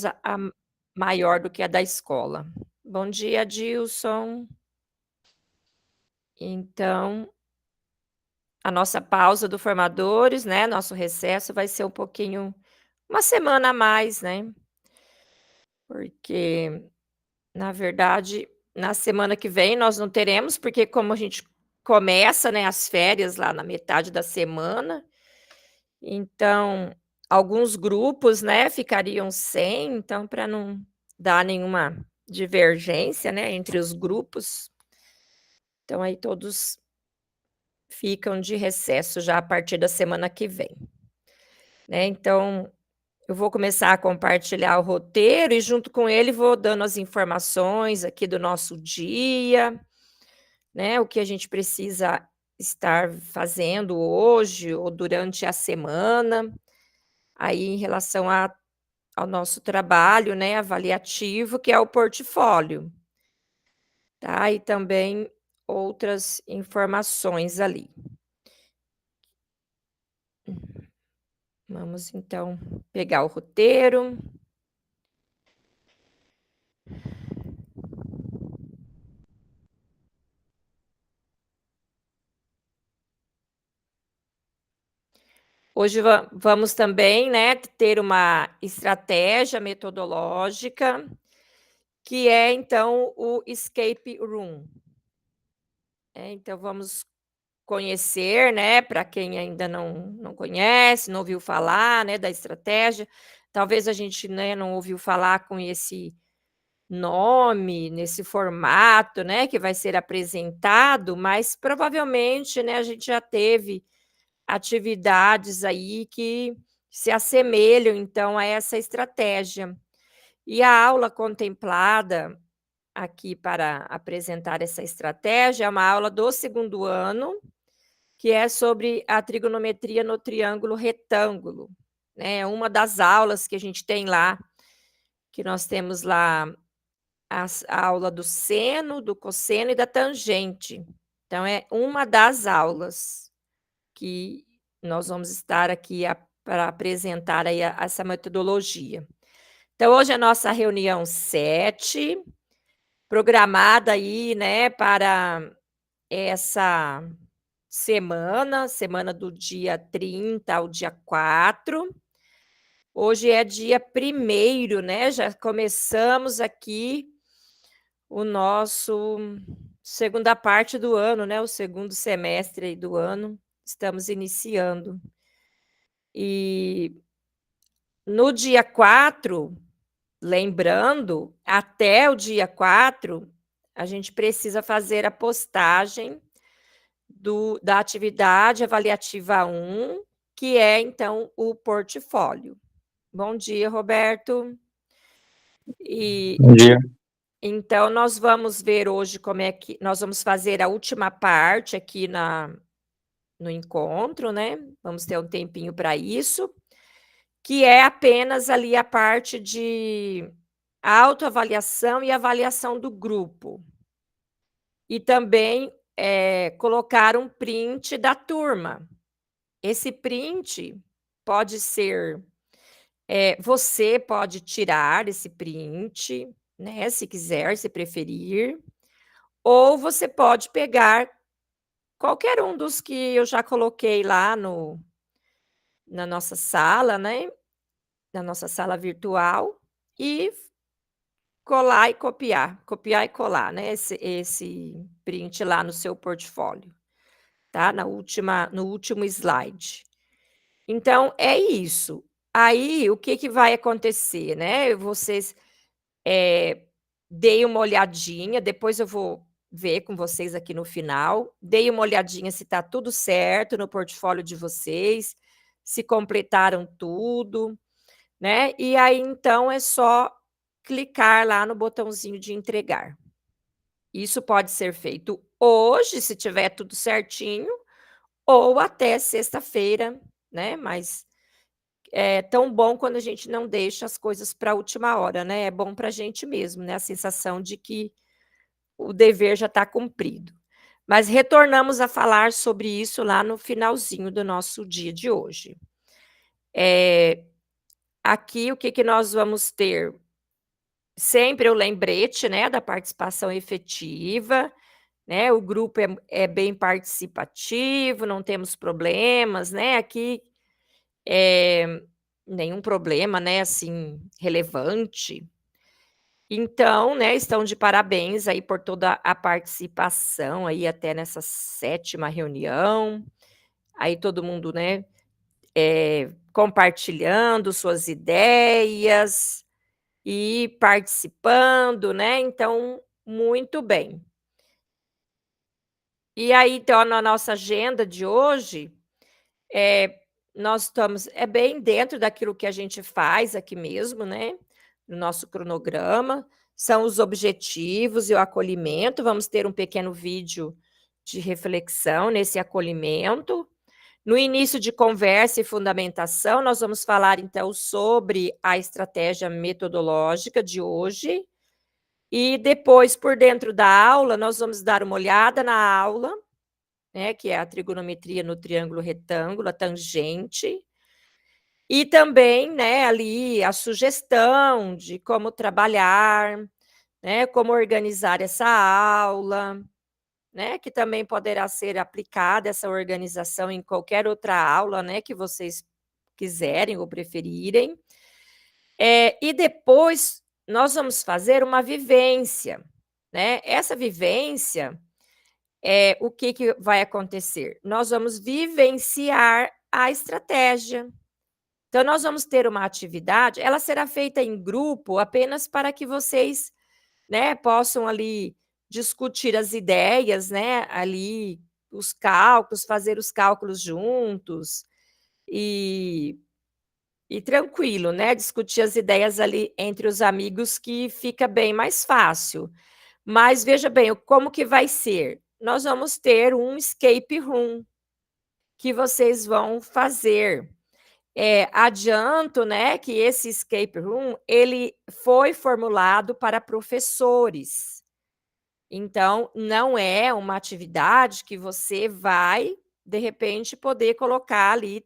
A maior do que a da escola. Bom dia, Dilson. Então, a nossa pausa do formadores, né, nosso recesso vai ser um pouquinho uma semana a mais, né, porque, na verdade, na semana que vem nós não teremos, porque como a gente começa, né, as férias lá na metade da semana, então alguns grupos, né, ficariam sem, então para não dar nenhuma divergência, né, entre os grupos, então aí todos ficam de recesso já a partir da semana que vem, né. Então, eu vou começar a compartilhar o roteiro e junto com ele vou dando as informações aqui do nosso dia, né, o que a gente precisa estar fazendo hoje ou durante a semana, aí em relação ao nosso trabalho, né, avaliativo, que é o portfólio, tá, e também outras informações ali. Vamos então pegar o roteiro. Hoje vamos também, né, ter uma estratégia metodológica, que é então o escape room. Então vamos conhecer, né, para quem ainda não conhece, não ouviu falar, né, da estratégia, talvez a gente, né, não ouviu falar com esse nome, nesse formato, né, que vai ser apresentado, mas provavelmente, né, a gente já teve atividades aí que se assemelham, então, a essa estratégia. E a aula contemplada aqui para apresentar essa estratégia é uma aula do 2º ano, que é sobre a trigonometria no triângulo retângulo, né, uma das aulas que a gente tem lá, que nós temos lá a aula do seno, do cosseno e da tangente. Então é uma das aulas que nós vamos estar aqui para apresentar aí essa metodologia. Então hoje é a nossa reunião 7, programada aí, né, para essa semana do dia 30 ao dia 4. Hoje é dia 1º, né, já começamos aqui o nosso segunda parte do ano, né, o segundo semestre aí do ano, estamos iniciando. E no dia 4, lembrando, até o dia 4, a gente precisa fazer a postagem da atividade avaliativa 1, que é então o portfólio. Bom dia, Roberto. Bom dia. Então nós vamos ver hoje como é que nós vamos fazer a última parte aqui no encontro, né, vamos ter um tempinho para isso, que é apenas ali a parte de autoavaliação e avaliação do grupo. E também, colocar um print da turma. Esse print pode ser, você pode tirar esse print, né, se quiser, se preferir, ou você pode pegar qualquer um dos que eu já coloquei lá na nossa sala, né, na nossa sala virtual, e colar e copiar e colar, né, esse print lá no seu portfólio, tá, no último slide. Então é isso. Aí o que vai acontecer, né, vocês, deem uma olhadinha, depois eu vou ver com vocês aqui no final, deem uma olhadinha se está tudo certo no portfólio de vocês, se completaram tudo, né, e aí então é só clicar lá no botãozinho de entregar. Isso pode ser feito hoje, se tiver tudo certinho, ou até sexta-feira, né, mas é tão bom quando a gente não deixa as coisas para a última hora, né, é bom para a gente mesmo, né, a sensação de que o dever já está cumprido. Mas retornamos a falar sobre isso lá no finalzinho do nosso dia de hoje. aqui o que nós vamos ter? Sempre o lembrete, né, da participação efetiva, né, o grupo é bem participativo, não temos problemas, né, aqui, nenhum problema, né, assim, relevante. Então, né, estão de parabéns aí por toda a participação aí até nessa 7ª reunião, aí todo mundo, né, compartilhando suas ideias e participando, né, então, muito bem. E aí, então, na nossa agenda de hoje, nós estamos bem dentro daquilo que a gente faz aqui mesmo, né, no nosso cronograma, são os objetivos e o acolhimento, vamos ter um pequeno vídeo de reflexão nesse acolhimento. No início de conversa e fundamentação, nós vamos falar, então, sobre a estratégia metodológica de hoje, e depois, por dentro da aula, nós vamos dar uma olhada na aula, né, que é a trigonometria no triângulo retângulo, a tangente, e também, né, ali a sugestão de como trabalhar, né, como organizar essa aula, né, que também poderá ser aplicada essa organização em qualquer outra aula, né, que vocês quiserem ou preferirem. E depois nós vamos fazer uma vivência, né, essa vivência, o que vai acontecer? Nós vamos vivenciar a estratégia. Então, nós vamos ter uma atividade, ela será feita em grupo apenas para que vocês, né, possam ali discutir as ideias, né, ali os cálculos, fazer os cálculos juntos e tranquilo, né, discutir as ideias ali entre os amigos que fica bem mais fácil. Mas veja bem, como que vai ser? Nós vamos ter um escape room que vocês vão fazer. Adianto, né, que esse escape room, ele foi formulado para professores. Então, não é uma atividade que você vai, de repente, poder colocar ali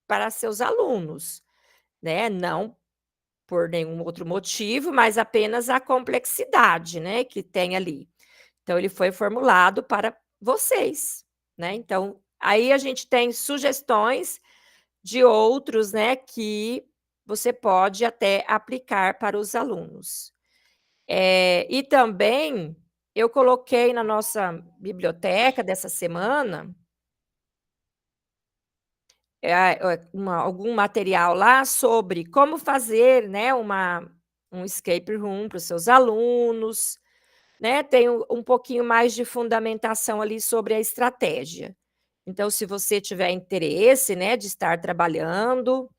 para seus alunos, né, não por nenhum outro motivo, mas apenas a complexidade, né, que tem ali. Então, ele foi formulado para vocês, né, então, aí a gente tem sugestões de outros, né, que você pode até aplicar para os alunos. E também eu coloquei na nossa biblioteca dessa semana algum material lá sobre como fazer, né, um escape room para os seus alunos, né, tem um pouquinho mais de fundamentação ali sobre a estratégia. Então, se você tiver interesse, né, de estar trabalhando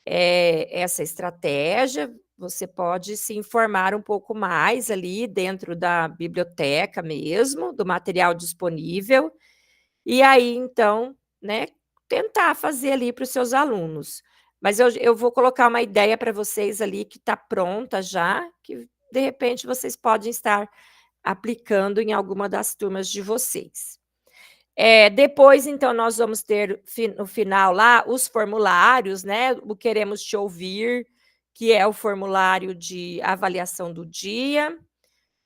essa estratégia, você pode se informar um pouco mais ali dentro da biblioteca mesmo, do material disponível, e aí então, né, tentar fazer ali para os seus alunos. Mas eu vou colocar uma ideia para vocês ali que está pronta já, que de repente vocês podem estar aplicando em alguma das turmas de vocês. Depois, então, nós vamos ter no final lá os formulários, né, o Queremos Te Ouvir, que é o formulário de avaliação do dia.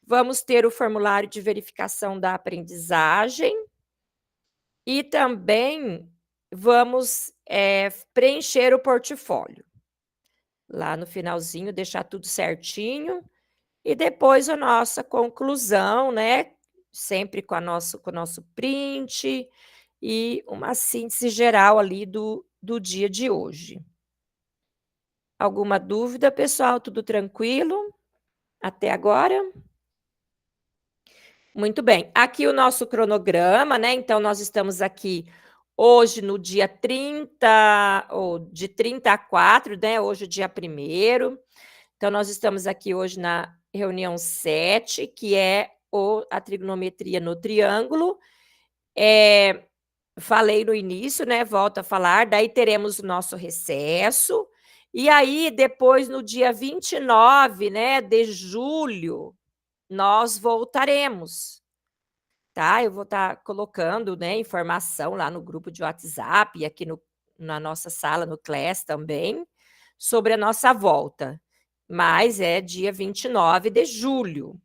Vamos ter o formulário de verificação da aprendizagem. E também vamos, preencher o portfólio. Lá no finalzinho, deixar tudo certinho. E depois a nossa conclusão, né, sempre com o nosso print e uma síntese geral ali do dia de hoje. Alguma dúvida, pessoal? Tudo tranquilo até agora? Muito bem. Aqui o nosso cronograma, né, então nós estamos aqui hoje no dia 30 ou de 30 a 4, né, hoje é o dia 1º. Então nós estamos aqui hoje na reunião 7, que é a trigonometria no triângulo. Falei no início, né, volto a falar, daí teremos o nosso recesso, e aí depois no dia 29, né, de julho, nós voltaremos, tá? Eu vou estar colocando, né, informação lá no grupo de WhatsApp e aqui na nossa sala, no Class também, sobre a nossa volta, mas é dia 29 de julho.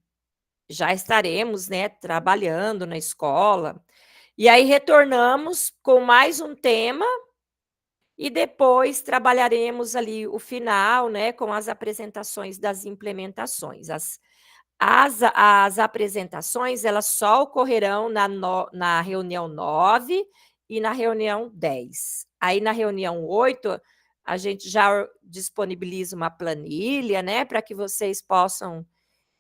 Já estaremos, né, trabalhando na escola, e aí retornamos com mais um tema, e depois trabalharemos ali o final, né, com as apresentações das implementações. As apresentações, elas só ocorrerão na reunião 9 e na reunião 10. Aí na reunião 8, a gente já disponibiliza uma planilha, né, para que vocês possam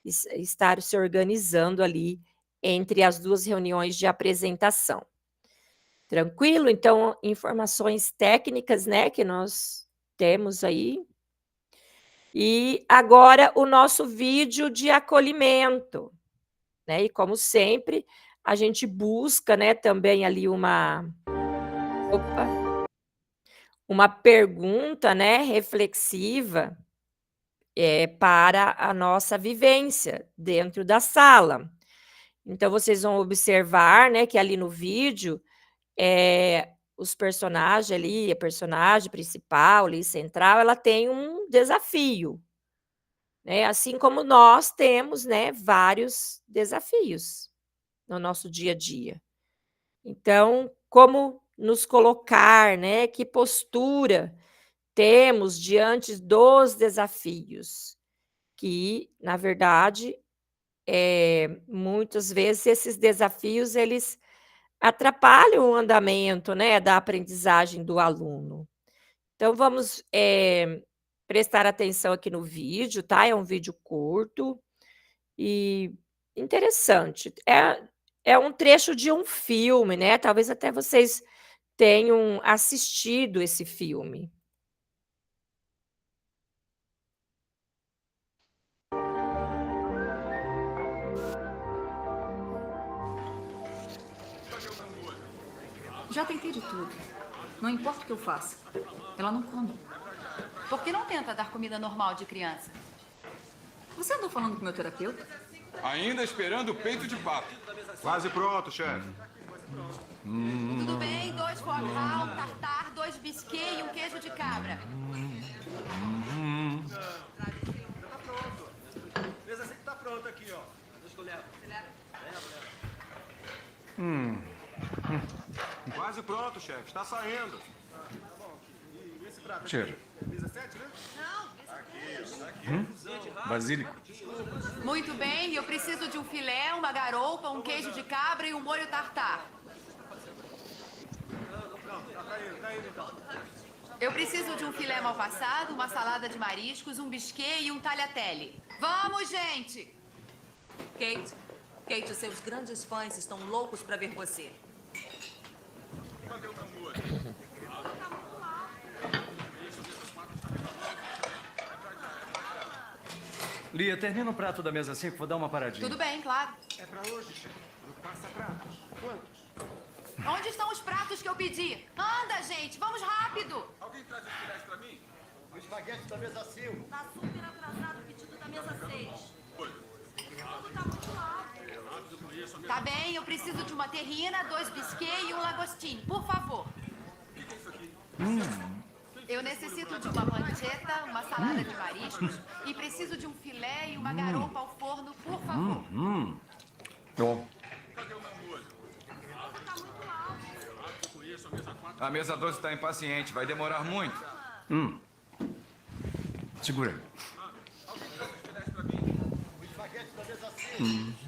estar se organizando ali entre as 2 reuniões de apresentação. Tranquilo? Então, informações técnicas, né, que nós temos aí. E agora o nosso vídeo de acolhimento, né, e como sempre, a gente busca, né, também ali uma pergunta, né, reflexiva, para a nossa vivência dentro da sala. Então vocês vão observar, né, que ali no vídeo, os personagens ali, a personagem principal ali, central, ela tem um desafio, né, assim como nós temos, né, vários desafios no nosso dia a dia. Então, como nos colocar, né, que postura temos diante dos desafios, que, na verdade, muitas vezes esses desafios eles atrapalham o andamento, né, da aprendizagem do aluno. Então vamos, prestar atenção aqui no vídeo, tá? É um vídeo curto e interessante. É um trecho de um filme, né, talvez até vocês tenham assistido esse filme. Já tentei de tudo. Não importa o que eu faça. Ela não come. Por que não tenta dar comida normal de criança? Você andou falando com o meu terapeuta? Ainda esperando o peito de pato. Quase pronto, chefe. Tudo bem, 2 foie-gras, um tartar, 2 biscuits e um queijo de cabra. Mesa sempre tá pronta aqui, ó. Deixa que eu levo. Quase pronto, chefe. Está saindo. E esse prato? Cheiro. Mesa 7, né? Basílico. Muito bem, eu preciso de um filé, uma garoupa, um queijo de cabra e um molho tartar. Tá indo então. Eu preciso de um filé mal passado, uma salada de mariscos, um biscuit e um tagliatelle. Vamos, gente! Kate, os seus grandes fãs estão loucos para ver você. Cadê o tambor? Lia, termina o prato da mesa 5, vou dar uma paradinha. Tudo bem, claro. É pra hoje, chefe. No passa-pratos. Quantos? Onde estão os pratos que eu pedi? Anda, gente, vamos rápido! Alguém traz os filés pra mim? O espaguete da mesa 5. Tá super atrasado o pedido da mesa 6. Tudo tá muito alto. Tá bem, eu preciso de uma terrina, 2 biscuits e um lagostini, por favor. O que é isso aqui? Eu necessito de uma pancetta, uma salada de mariscos e preciso de um filé e uma garoupa ao forno, por favor. Bom. Cadê o namoro? Tá muito alto. A mesa 12 está impaciente, vai demorar muito. Segura aí. Alguém traz os filés pra mim? O espaguete da mesa 5.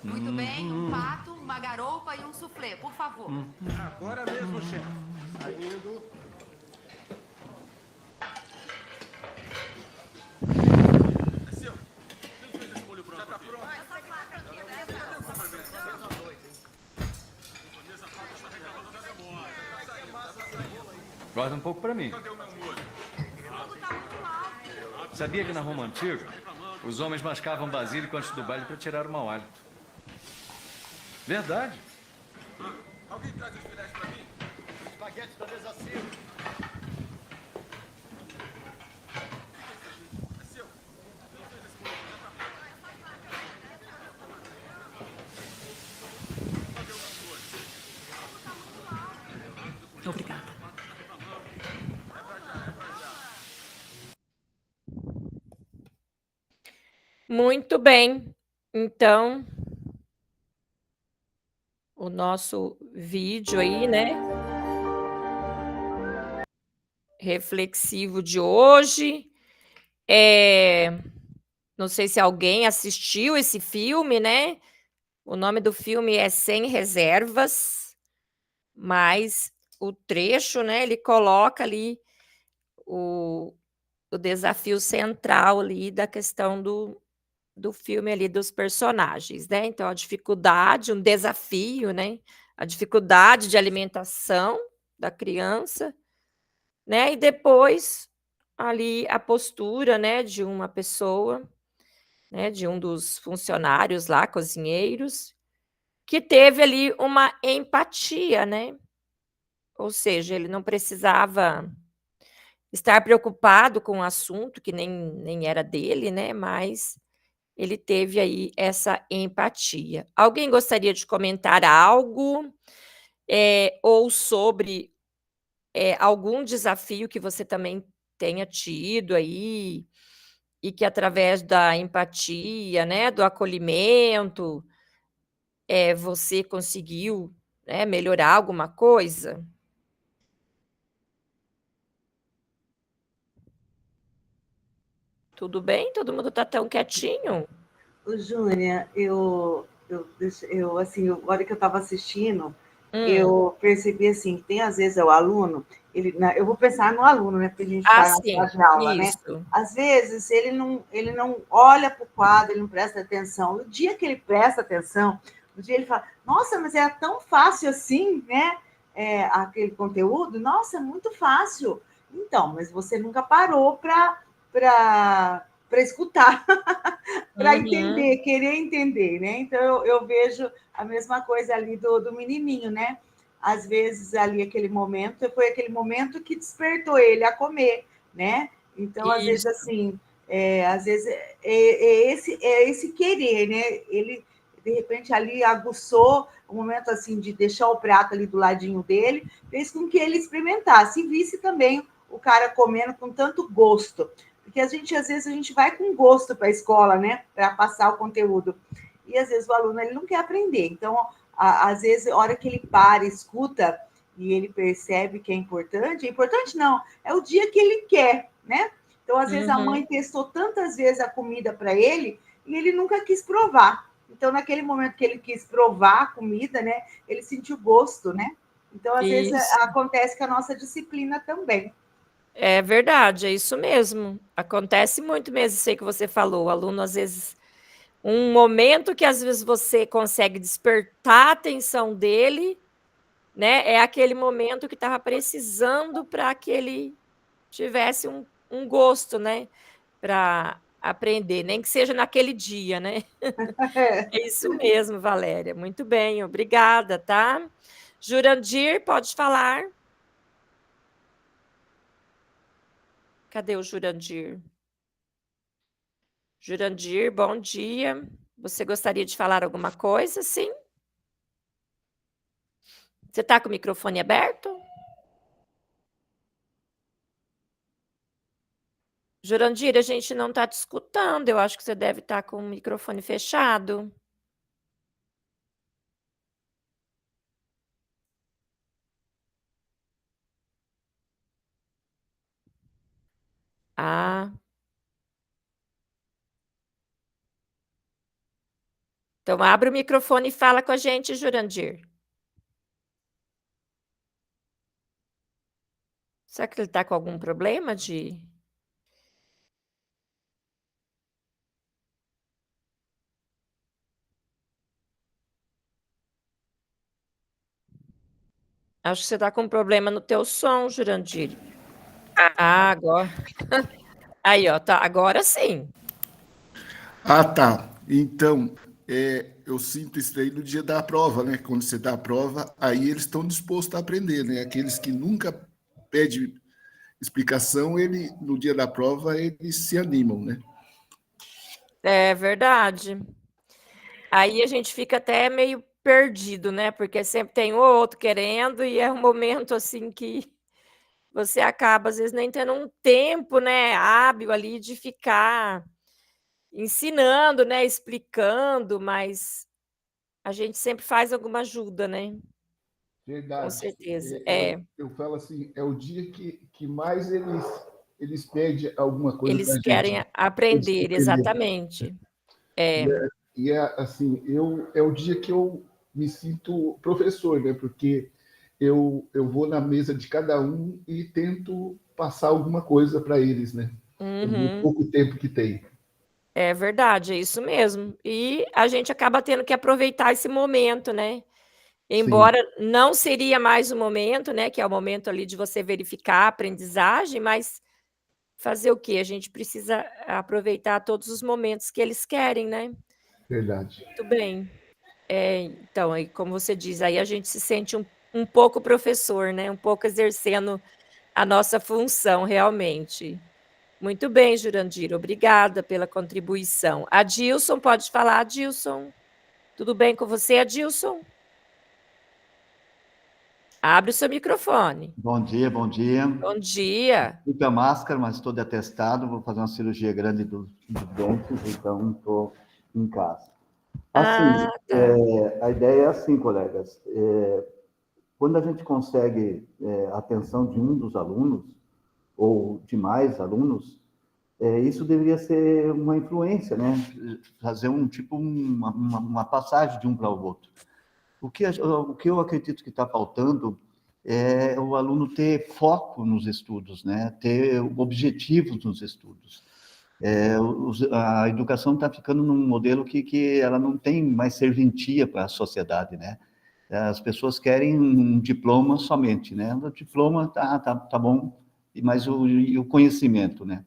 Muito bem, um pato, uma garoupa e um soufflé, por favor. Agora mesmo, chefe. Saindo. É seu. Quem fez esse molho pronto? Já tá pronto. Guarda um pouco pra mim. Cadê o meu molho? Tudo tá muito alto. Sabia que na Roma Antiga, os homens mascavam basílico antes do baile para tirar o mau hálito. Verdade. Alguém traz os filés pra mim? O espaguete da mesa 5. É seu. Quem fez esse molho? Cadê o meu molho? Muito bem. Então, o nosso vídeo aí, né, reflexivo de hoje. Não sei se alguém assistiu esse filme, né? O nome do filme é Sem Reservas, mas o trecho, né, ele coloca ali o desafio central ali da questão do filme ali, dos personagens, né? Então, a dificuldade, um desafio, né? A dificuldade de alimentação da criança, né? E depois ali a postura, né, de uma pessoa, né, de um dos funcionários lá, cozinheiros, que teve ali uma empatia, né? Ou seja, ele não precisava estar preocupado com o assunto que nem era dele, né, mas ele teve aí essa empatia. Alguém gostaria de comentar algo, ou sobre, algum desafio que você também tenha tido aí, e que através da empatia, né, do acolhimento, você conseguiu, né, melhorar alguma coisa? Tudo bem? Todo mundo está tão quietinho? Ô, Júnia, assim, agora que eu estava assistindo, Hum. eu percebi assim, que tem às vezes o aluno, eu vou pensar no aluno, né? Porque a gente está na Sim, sala de aula, né? isso. Às vezes ele não olha para o quadro, ele não presta atenção. No dia que ele presta atenção, no dia ele fala, nossa, mas era tão fácil assim, né? Aquele conteúdo, nossa, é muito fácil. Então, mas você nunca parou para escutar, para entender, querer entender, né? Então, eu vejo a mesma coisa ali do menininho, né? Às vezes, ali, aquele momento, foi aquele momento que despertou ele a comer, né? Então, às vezes, assim, esse querer, né? Ele, de repente, ali aguçou o momento, assim, de deixar o prato ali do ladinho dele, fez com que ele experimentasse e visse também o cara comendo com tanto gosto. Porque às vezes, a gente vai com gosto para a escola, né? Para passar o conteúdo. E às vezes o aluno ele não quer aprender. Então, às vezes, a hora que ele para, escuta e ele percebe que é importante não, é o dia que ele quer, né? Então, às vezes, a mãe testou tantas vezes a comida para ele e ele nunca quis provar. Então, naquele momento que ele quis provar a comida, né? Ele sentiu gosto, né? Então, às vezes, acontece com a nossa disciplina também. É verdade, é isso mesmo. Acontece muito mesmo isso aí que você falou. O aluno, às vezes, um momento que às vezes você consegue despertar a atenção dele, né? É aquele momento que estava precisando para que ele tivesse um gosto, né? Para aprender, nem que seja naquele dia, né? É isso mesmo, Valéria. Muito bem, obrigada, tá? Jurandir, pode falar. Cadê o Jurandir? Jurandir, bom dia. Você gostaria de falar alguma coisa? Sim? Você está com o microfone aberto? Jurandir, a gente não está te escutando. Eu acho que você deve estar com o microfone fechado. Ah. Então, abre o microfone e fala com a gente, Jurandir. Será que ele está com algum problema de... Acho que você está com um problema no teu som, Jurandir. Ah, agora. Aí, ó, tá, agora sim. Ah, tá. Então, eu sinto isso daí no dia da prova, né? Quando você dá a prova, aí eles estão dispostos a aprender, né? Aqueles que nunca pedem explicação, no dia da prova, eles se animam, né? É verdade. Aí a gente fica até meio perdido, né? Porque sempre tem um ou outro querendo e é um momento assim que você acaba, às vezes, nem tendo um tempo, né, hábil ali de ficar ensinando, né, explicando, mas a gente sempre faz alguma ajuda, né? Verdade. Com certeza. Eu falo assim, é o dia que mais eles pedem alguma coisa para Eles a gente. querem aprender, exatamente. E assim, é o dia que eu me sinto professor, né? Porque eu vou na mesa de cada um e tento passar alguma coisa para eles, né? No pouco tempo que tem. É verdade, é isso mesmo. E a gente acaba tendo que aproveitar esse momento, né? Embora não seria mais o momento, né, que é o momento ali de você verificar a aprendizagem, mas fazer o quê? A gente precisa aproveitar todos os momentos que eles querem, né? Verdade. Muito bem. Então, aí, como você diz, aí a gente se sente um pouco professor, né? Um pouco exercendo a nossa função, realmente. Muito bem, Jurandir, obrigada pela contribuição. Adilson, pode falar, Adilson? Tudo bem com você, Adilson? Abre o seu microfone. Bom dia, bom dia. Bom dia. Fica a máscara, mas estou de atestado, vou fazer uma cirurgia grande dos dentes, então estou em casa. Assim, Tá. a ideia é assim, colegas, quando a gente consegue a atenção de um dos alunos, ou de mais alunos, isso deveria ser uma influência, né? Fazer uma passagem de um para o outro. O que eu acredito que está faltando é o aluno ter foco nos estudos, né? Ter objetivos nos estudos. A educação está ficando num modelo que ela não tem mais serventia para a sociedade, né? As pessoas querem um diploma somente, né? O diploma tá bom, mas o conhecimento, né?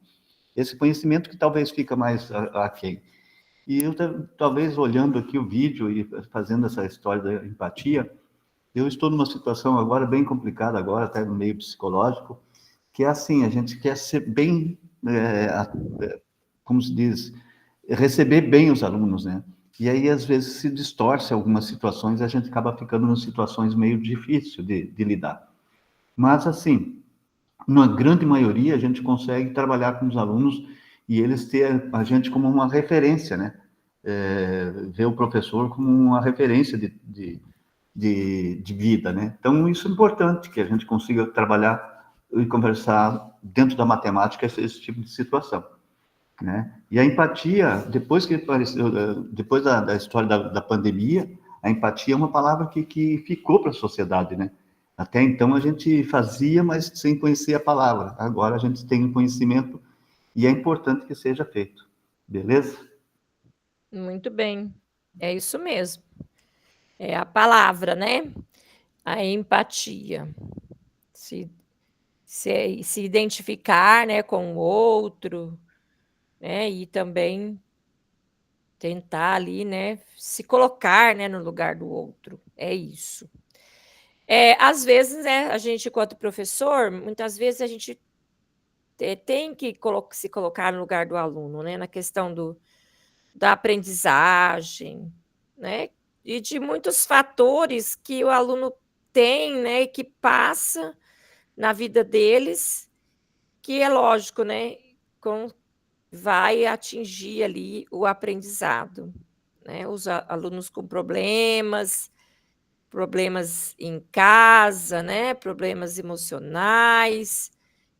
Esse conhecimento que talvez fica mais aquém. E eu, talvez, olhando aqui o vídeo e fazendo essa história da empatia, eu estou numa situação agora bem complicada, agora até no meio psicológico, que é assim, a gente quer ser bem, como se diz, receber bem os alunos, né? E aí, às vezes, se distorce algumas situações e a gente acaba ficando em situações meio difíceis de lidar. Mas, assim, na grande maioria, a gente consegue trabalhar com os alunos e eles ter a gente como uma referência, né? Ver o professor como uma referência de vida, né? Então, isso é importante, que a gente consiga trabalhar e conversar dentro da matemática esse tipo de situação, né? E a empatia, depois que apareceu, depois da história da pandemia, a empatia é uma palavra que ficou para a sociedade, né? Até então a gente fazia, mas sem conhecer a palavra. Agora a gente tem um conhecimento e é importante que seja feito. Beleza? Muito bem. É isso mesmo. É a palavra, né? A empatia. Se identificar, né, com o outro, né? E também tentar ali, né, se colocar, né, no lugar do outro. É isso. Às vezes, né, a gente, enquanto professor, muitas vezes a gente tem que se colocar no lugar do aluno, né, na questão da aprendizagem, né, e de muitos fatores que o aluno tem, né, e que passa na vida deles, que é lógico, né, vai atingir ali o aprendizado, né, os alunos com problemas em casa, né, problemas emocionais,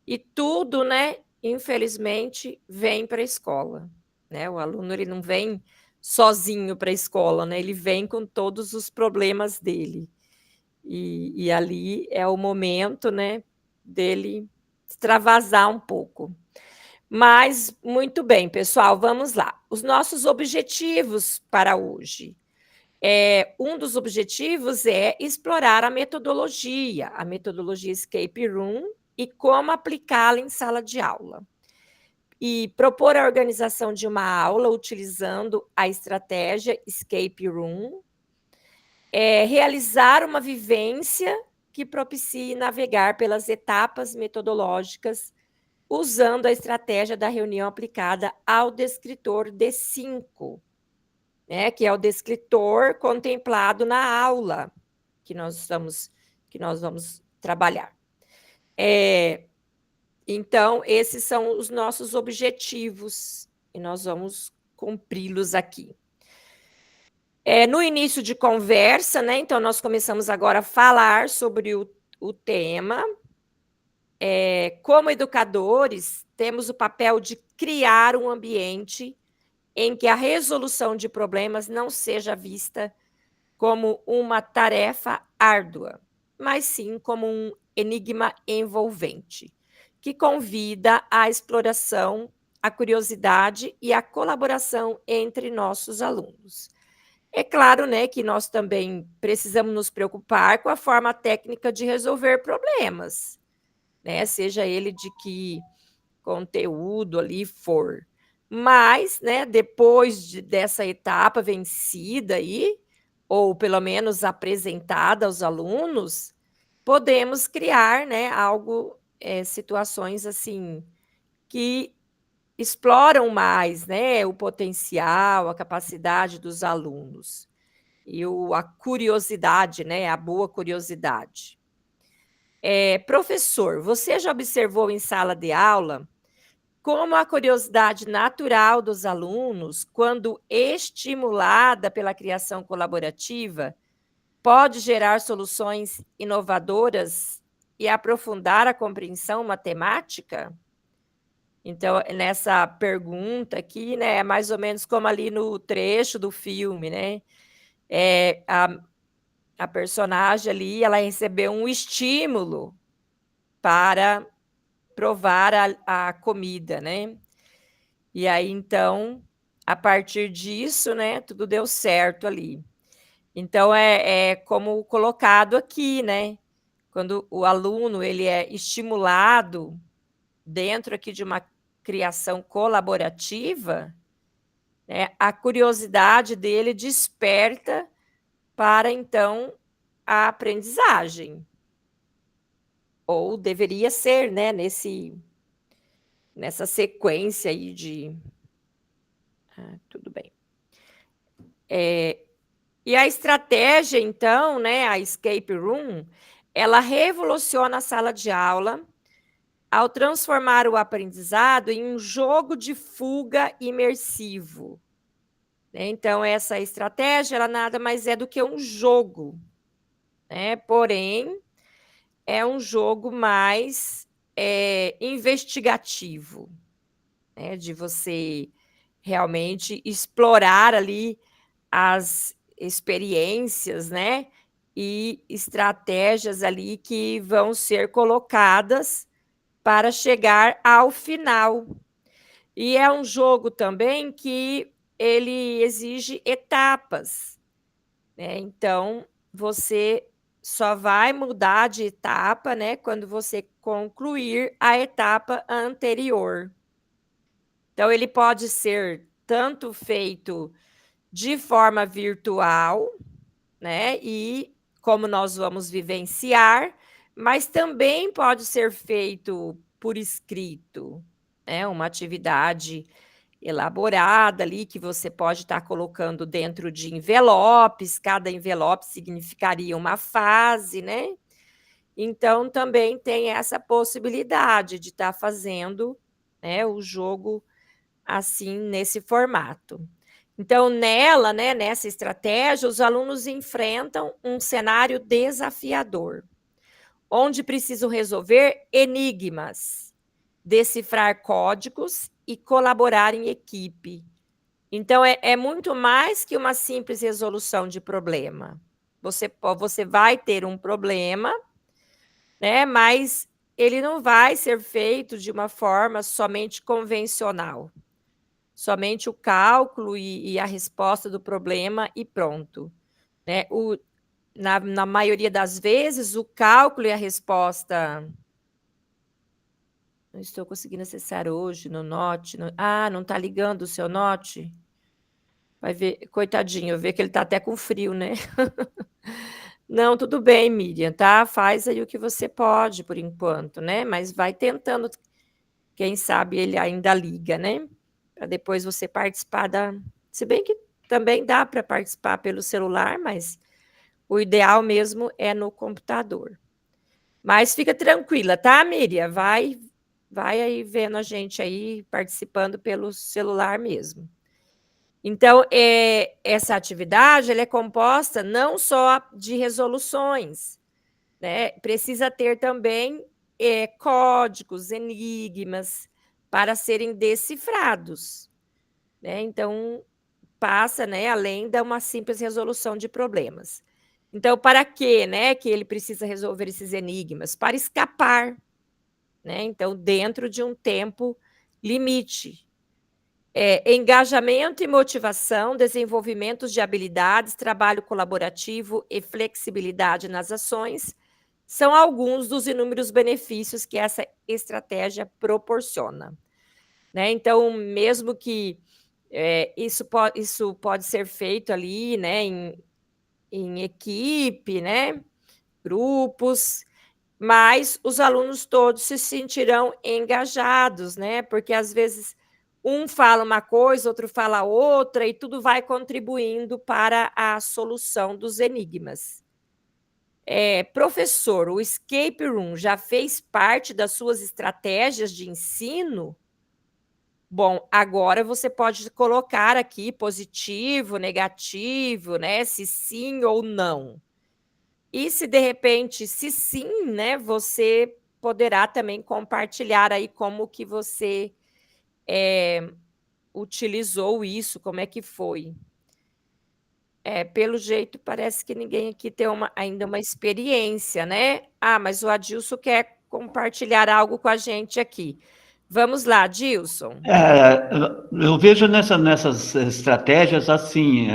e tudo, né, infelizmente, vem para a escola, né? O aluno ele não vem sozinho para a escola, né? Ele vem com todos os problemas dele. E ali é o momento, né, dele extravasar um pouco. Mas, muito bem, pessoal, vamos lá. Os nossos objetivos para hoje. Um dos objetivos é explorar a metodologia Escape Room e como aplicá-la em sala de aula. E propor a organização de uma aula utilizando a estratégia Escape Room. Realizar uma vivência que propicie navegar pelas etapas metodológicas usando a estratégia da reunião aplicada ao descritor D5, né, que é o descritor contemplado na aula que nós vamos trabalhar. Então, esses são os nossos objetivos, e nós vamos cumpri-los aqui. No início de conversa, né, então nós começamos agora a falar sobre o tema. Como educadores, temos o papel de criar um ambiente em que a resolução de problemas não seja vista como uma tarefa árdua, mas sim como um enigma envolvente, que convida à exploração, à curiosidade e à colaboração entre nossos alunos. É claro, né, que nós também precisamos nos preocupar com a forma técnica de resolver problemas, né, seja ele de que conteúdo ali for. Mas, né, depois dessa etapa vencida aí, ou pelo menos apresentada aos alunos, podemos criar, né, algo, situações assim, que exploram mais, né, o potencial, a capacidade dos alunos e a curiosidade, né, a boa curiosidade. Professor, você já observou em sala de aula como a curiosidade natural dos alunos, quando estimulada pela criação colaborativa, pode gerar soluções inovadoras e aprofundar a compreensão matemática? Então, nessa pergunta aqui, né, é mais ou menos como ali no trecho do filme, né? A personagem ali, ela recebeu um estímulo para provar a comida, né? E aí, então, a partir disso, né, tudo deu certo ali. Então, como colocado aqui, né? Quando o aluno ele é estimulado dentro aqui de uma criação colaborativa, né, a curiosidade dele desperta para, então, a aprendizagem. Ou deveria ser, né, nessa sequência aí de... tudo bem. E a estratégia, então, né, a escape room, ela revoluciona a sala de aula ao transformar o aprendizado em um jogo de fuga imersivo. Então, essa estratégia, ela nada mais é do que um jogo, né? Porém, é um jogo mais investigativo, né? De você realmente explorar ali as experiências, né? E estratégias ali que vão ser colocadas para chegar ao final. E é um jogo também que ele exige etapas, né? Então, você só vai mudar de etapa, né, quando você concluir a etapa anterior. Então, ele pode ser tanto feito de forma virtual, né, e como nós vamos vivenciar, mas também pode ser feito por escrito, né, uma atividade elaborada ali, que você pode estar colocando dentro de envelopes, cada envelope significaria uma fase, né? Então, também tem essa possibilidade de estar fazendo, né, o jogo assim, nesse formato. Então, nela, né, nessa estratégia, os alunos enfrentam um cenário desafiador, onde precisam resolver enigmas, decifrar códigos e colaborar em equipe. Então, é muito mais que uma simples resolução de problema. Você vai ter um problema, né, mas ele não vai ser feito de uma forma somente convencional. Somente o cálculo e a resposta do problema e pronto, né? Na maioria das vezes, o cálculo e a resposta... Não estou conseguindo acessar hoje no Note. Não está ligando o seu Note? Vai ver, coitadinho, vê que ele está até com frio, né? Não, tudo bem, Miriam, tá? Faz aí o que você pode por enquanto, né? Mas vai tentando, quem sabe ele ainda liga, né? Para depois você participar Se bem que também dá para participar pelo celular, mas o ideal mesmo é no computador. Mas fica tranquila, tá, Miriam? Vai aí vendo a gente aí, participando pelo celular mesmo. Então, essa atividade ela é composta não só de resoluções, né? Precisa ter também códigos, enigmas para serem decifrados, né? Então, passa, né, além de uma simples resolução de problemas. Então, para quê, né, que ele precisa resolver esses enigmas? Para escapar, né? Então, dentro de um tempo limite. Engajamento e motivação, desenvolvimento de habilidades, trabalho colaborativo e flexibilidade nas ações são alguns dos inúmeros benefícios que essa estratégia proporciona, né? Então, mesmo que isso pode ser feito ali, né, em equipe, né, grupos, mas os alunos todos se sentirão engajados, né? Porque às vezes um fala uma coisa, outro fala outra, e tudo vai contribuindo para a solução dos enigmas. Professor, o escape room já fez parte das suas estratégias de ensino? Bom, agora você pode colocar aqui positivo, negativo, né? Se sim ou não. E se de repente, se sim, né, você poderá também compartilhar aí como que você utilizou isso, como é que foi. Pelo jeito, parece que ninguém aqui tem ainda uma experiência, né? Mas o Adilson quer compartilhar algo com a gente aqui. Vamos lá, Adilson. Eu vejo nessas estratégias assim,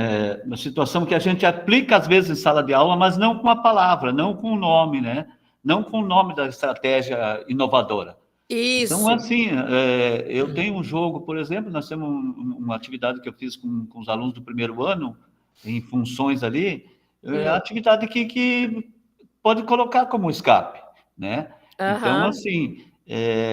uma situação que a gente aplica às vezes em sala de aula, mas não com a palavra, não com o nome, né? Não com o nome da estratégia inovadora. Isso. Então, assim, eu tenho um jogo, por exemplo, nós temos uma atividade que eu fiz com os alunos do primeiro ano, em funções ali, a atividade que pode colocar como escape, né? Então, assim,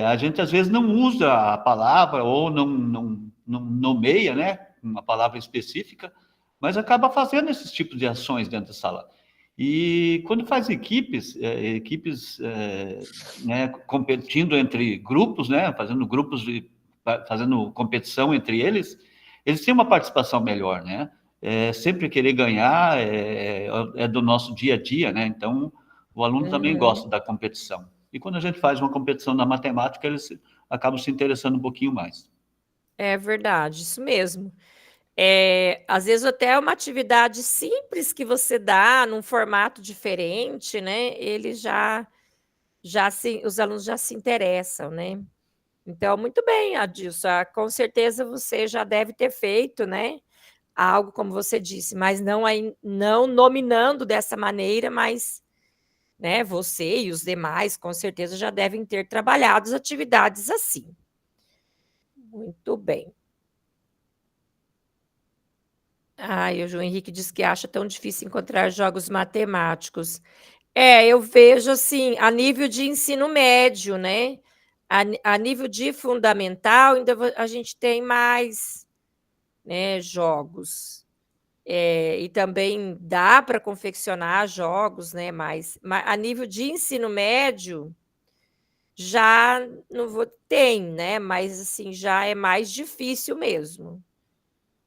a gente às vezes não usa a palavra ou não nomeia, né, uma palavra específica, mas acaba fazendo esses tipos de ações dentro da sala. E quando faz equipes, né, competindo entre grupos, né, fazendo competição entre eles têm uma participação melhor, né? Sempre querer ganhar do nosso dia a dia, né? Então, o aluno também gosta da competição. E quando a gente faz uma competição na matemática, eles acabam se interessando um pouquinho mais. É verdade, isso mesmo. Às vezes até uma atividade simples que você dá num formato diferente, né? Os alunos já se interessam, né? Então, muito bem, Adilson. Com certeza você já deve ter feito, né? Algo como você disse, mas não nominando dessa maneira, mas, né? Você e os demais, com certeza, já devem ter trabalhado as atividades assim. Muito bem. O João Henrique diz que acha tão difícil encontrar jogos matemáticos. Eu vejo assim, a nível de ensino médio, né? A nível de fundamental, ainda a gente tem mais, né, jogos. E também dá para confeccionar jogos, né? Mas a nível de ensino médio, já tem, né? Mas assim, já é mais difícil mesmo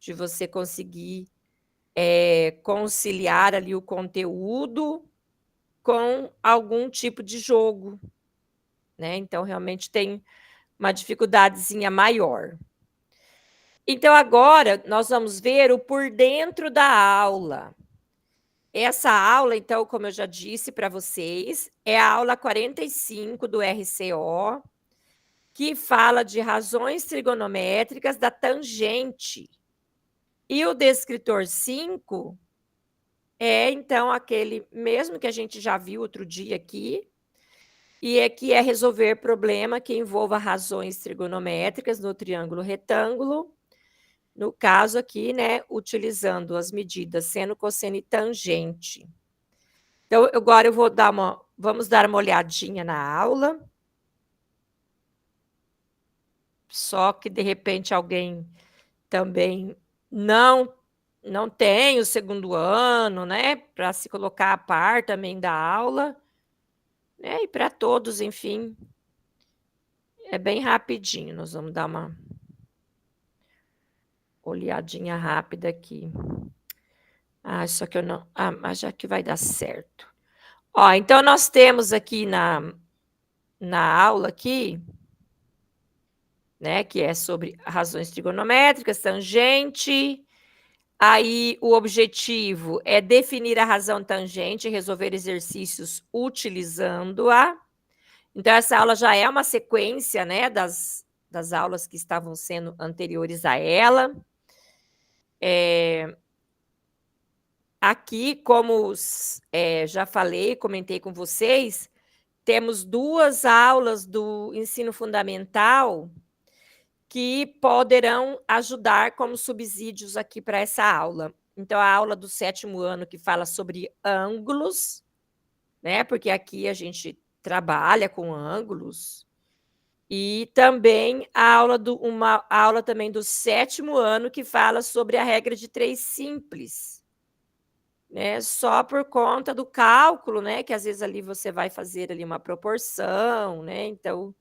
de você conseguir conciliar ali o conteúdo com algum tipo de jogo, né? Então, realmente tem uma dificuldadezinha maior. Então, agora nós vamos ver o por dentro da aula. Essa aula, então, como eu já disse para vocês, é a aula 45 do RCO, que fala de razões trigonométricas da tangente. E o descritor 5 então, aquele mesmo que a gente já viu outro dia aqui, e que é resolver problema que envolva razões trigonométricas no triângulo retângulo, no caso aqui, né, utilizando as medidas seno, cosseno e tangente. Então, agora vamos dar uma olhadinha na aula. Só que, de repente, alguém também não tem o segundo ano, né, para se colocar a par também da aula, né, e para todos, enfim, é bem rapidinho, nós vamos dar uma... olhadinha rápida aqui. Só que eu não... mas já que vai dar certo. Ó, então nós temos aqui na aula aqui, né, que é sobre razões trigonométricas, tangente. Aí o objetivo é definir a razão tangente e resolver exercícios utilizando-a. Então, essa aula já é uma sequência, né, das aulas que estavam sendo anteriores a ela. Aqui, como já falei, comentei com vocês, temos 2 aulas do ensino fundamental que poderão ajudar como subsídios aqui para essa aula. Então, a aula do 7º ano que fala sobre ângulos, né? Porque aqui a gente trabalha com ângulos. E também uma aula também do 7º ano que fala sobre a regra de 3 simples, né? Só por conta do cálculo, né? Que às vezes ali você vai fazer ali uma proporção, né? Então,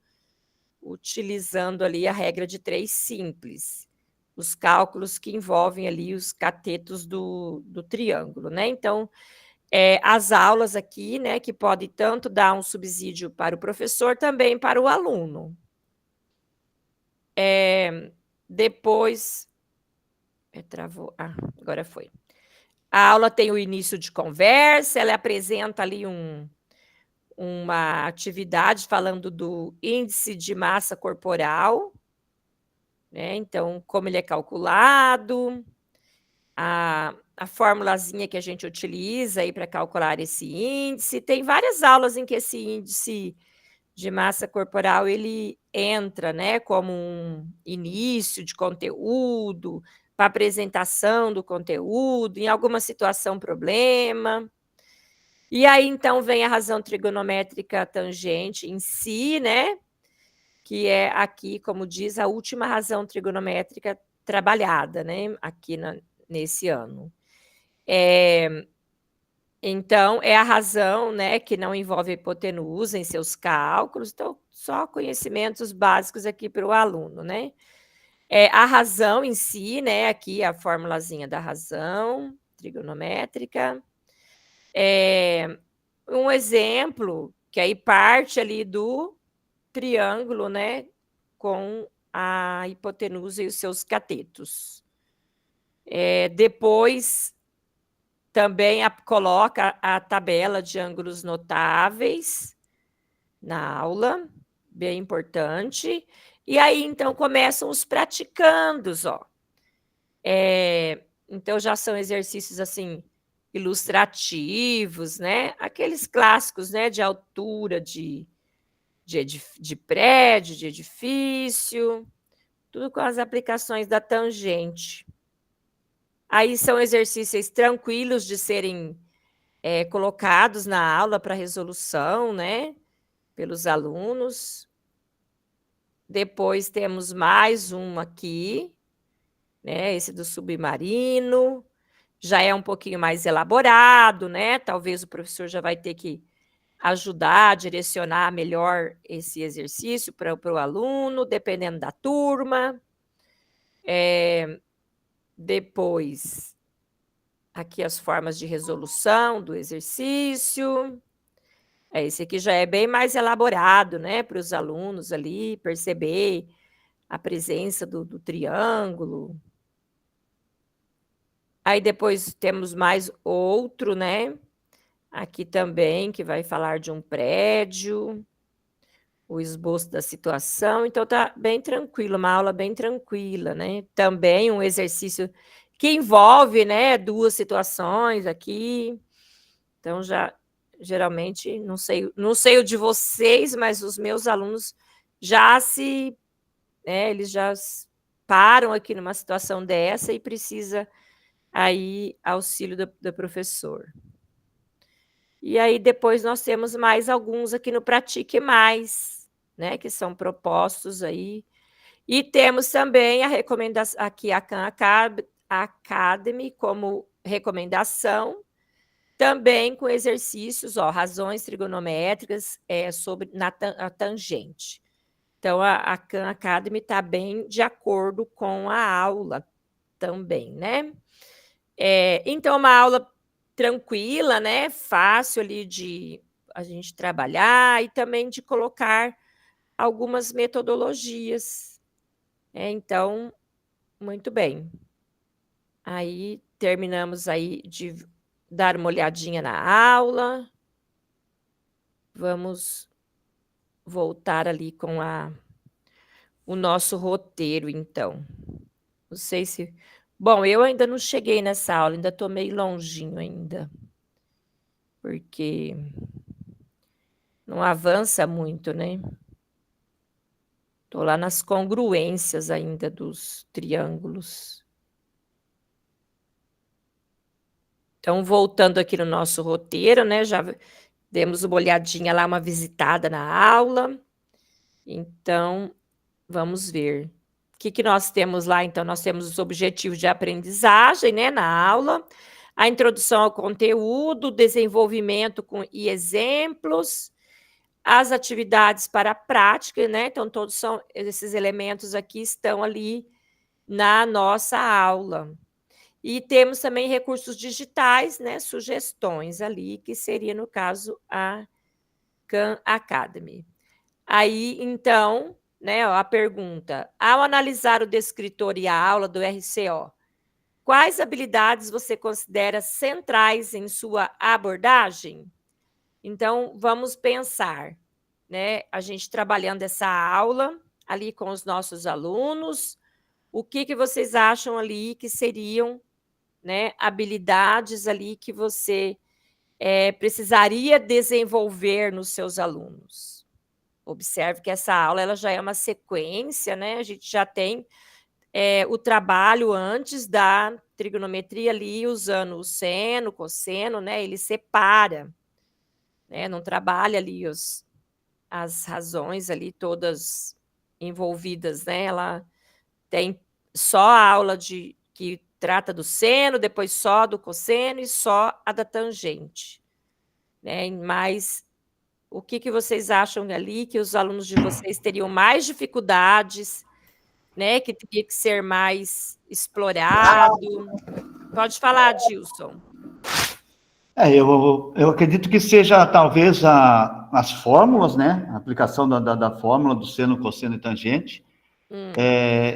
utilizando ali a regra de 3 simples, os cálculos que envolvem ali os catetos do triângulo, né? Então, as aulas aqui, né, que podem tanto dar um subsídio para o professor, também para o aluno. Depois... travou. Agora foi. A aula tem o início de conversa, ela apresenta ali uma atividade falando do índice de massa corporal, né? Então, como ele é calculado, a formulazinha que a gente utiliza aí para calcular esse índice. Tem várias aulas em que esse índice de massa corporal ele entra, né, como um início de conteúdo, para apresentação do conteúdo, em alguma situação problema. E aí, então, vem a razão trigonométrica tangente em si, né? Que é aqui, como diz, a última razão trigonométrica trabalhada, né? Aqui nesse ano. Então, é a razão, né, que não envolve a hipotenusa em seus cálculos. Então, só conhecimentos básicos aqui para o aluno, né? A razão em si, né? Aqui a formulazinha da razão trigonométrica. Um exemplo que aí parte ali do triângulo, né, com a hipotenusa e os seus catetos. Depois também coloca a tabela de ângulos notáveis na aula, bem importante. E aí, então, começam os praticandos, ó. Então, já são exercícios, assim, ilustrativos, né? Aqueles clássicos, né? De altura de prédio, de edifício, tudo com as aplicações da tangente. Aí são exercícios tranquilos de serem colocados na aula para resolução, né? Pelos alunos. Depois temos mais um aqui, né? Esse do submarino. Já é um pouquinho mais elaborado, né? Talvez o professor já vai ter que ajudar a direcionar melhor esse exercício para o aluno, dependendo da turma. Depois, aqui as formas de resolução do exercício. Esse aqui já é bem mais elaborado, né? Para os alunos ali perceber a presença do triângulo. Aí depois temos mais outro, né? Aqui também, que vai falar de um prédio, o esboço da situação. Então, tá bem tranquilo, uma aula bem tranquila, né? Também um exercício que envolve, né, 2 situações aqui. Então, já, geralmente, não sei o de vocês, mas os meus alunos eles já param aqui numa situação dessa e precisa aí auxílio do professor. E aí depois nós temos mais alguns aqui no Pratique Mais, né, que são propostos aí. E temos também a recomendação aqui a Khan Academy como recomendação, também com exercícios, ó, razões trigonométricas sobre a tangente. Então, a Khan Academy está bem de acordo com a aula, também, né? Então, uma aula tranquila, né? Fácil ali de a gente trabalhar e também de colocar algumas metodologias. Então, muito bem. Aí terminamos aí de dar uma olhadinha na aula. Vamos voltar ali com o nosso roteiro, então. Não sei se... Bom, eu ainda não cheguei nessa aula, ainda estou meio longinho ainda. Porque não avança muito, né? Estou lá nas congruências ainda dos triângulos. Então, voltando aqui no nosso roteiro, né? Já demos uma olhadinha lá, uma visitada na aula. Então, vamos ver. O que nós temos lá? Então, nós temos os objetivos de aprendizagem, né, na aula, a introdução ao conteúdo, desenvolvimento e exemplos, as atividades para a prática, né? Então, todos esses elementos aqui estão ali na nossa aula. E temos também recursos digitais, né? Sugestões ali, que seria, no caso, a Khan Academy. Aí, então, né, a pergunta: ao analisar o descritor e a aula do RCO, quais habilidades você considera centrais em sua abordagem? Então, vamos pensar, né? A gente trabalhando essa aula ali com os nossos alunos, o que vocês acham ali que seriam, né, habilidades ali que você precisaria desenvolver nos seus alunos? Observe que essa aula ela já é uma sequência, né? A gente já tem o trabalho antes da trigonometria ali, usando o seno, cosseno, né? Ele separa, né? Não trabalha ali as razões ali todas envolvidas, né? Ela tem só a aula que trata do seno, depois só do cosseno e só a da tangente, né? Mas o que vocês acham ali que os alunos de vocês teriam mais dificuldades, né? Que teria que ser mais explorado? Pode falar, Gilson. Eu acredito que seja talvez as fórmulas, né? A aplicação da fórmula do seno, cosseno e tangente.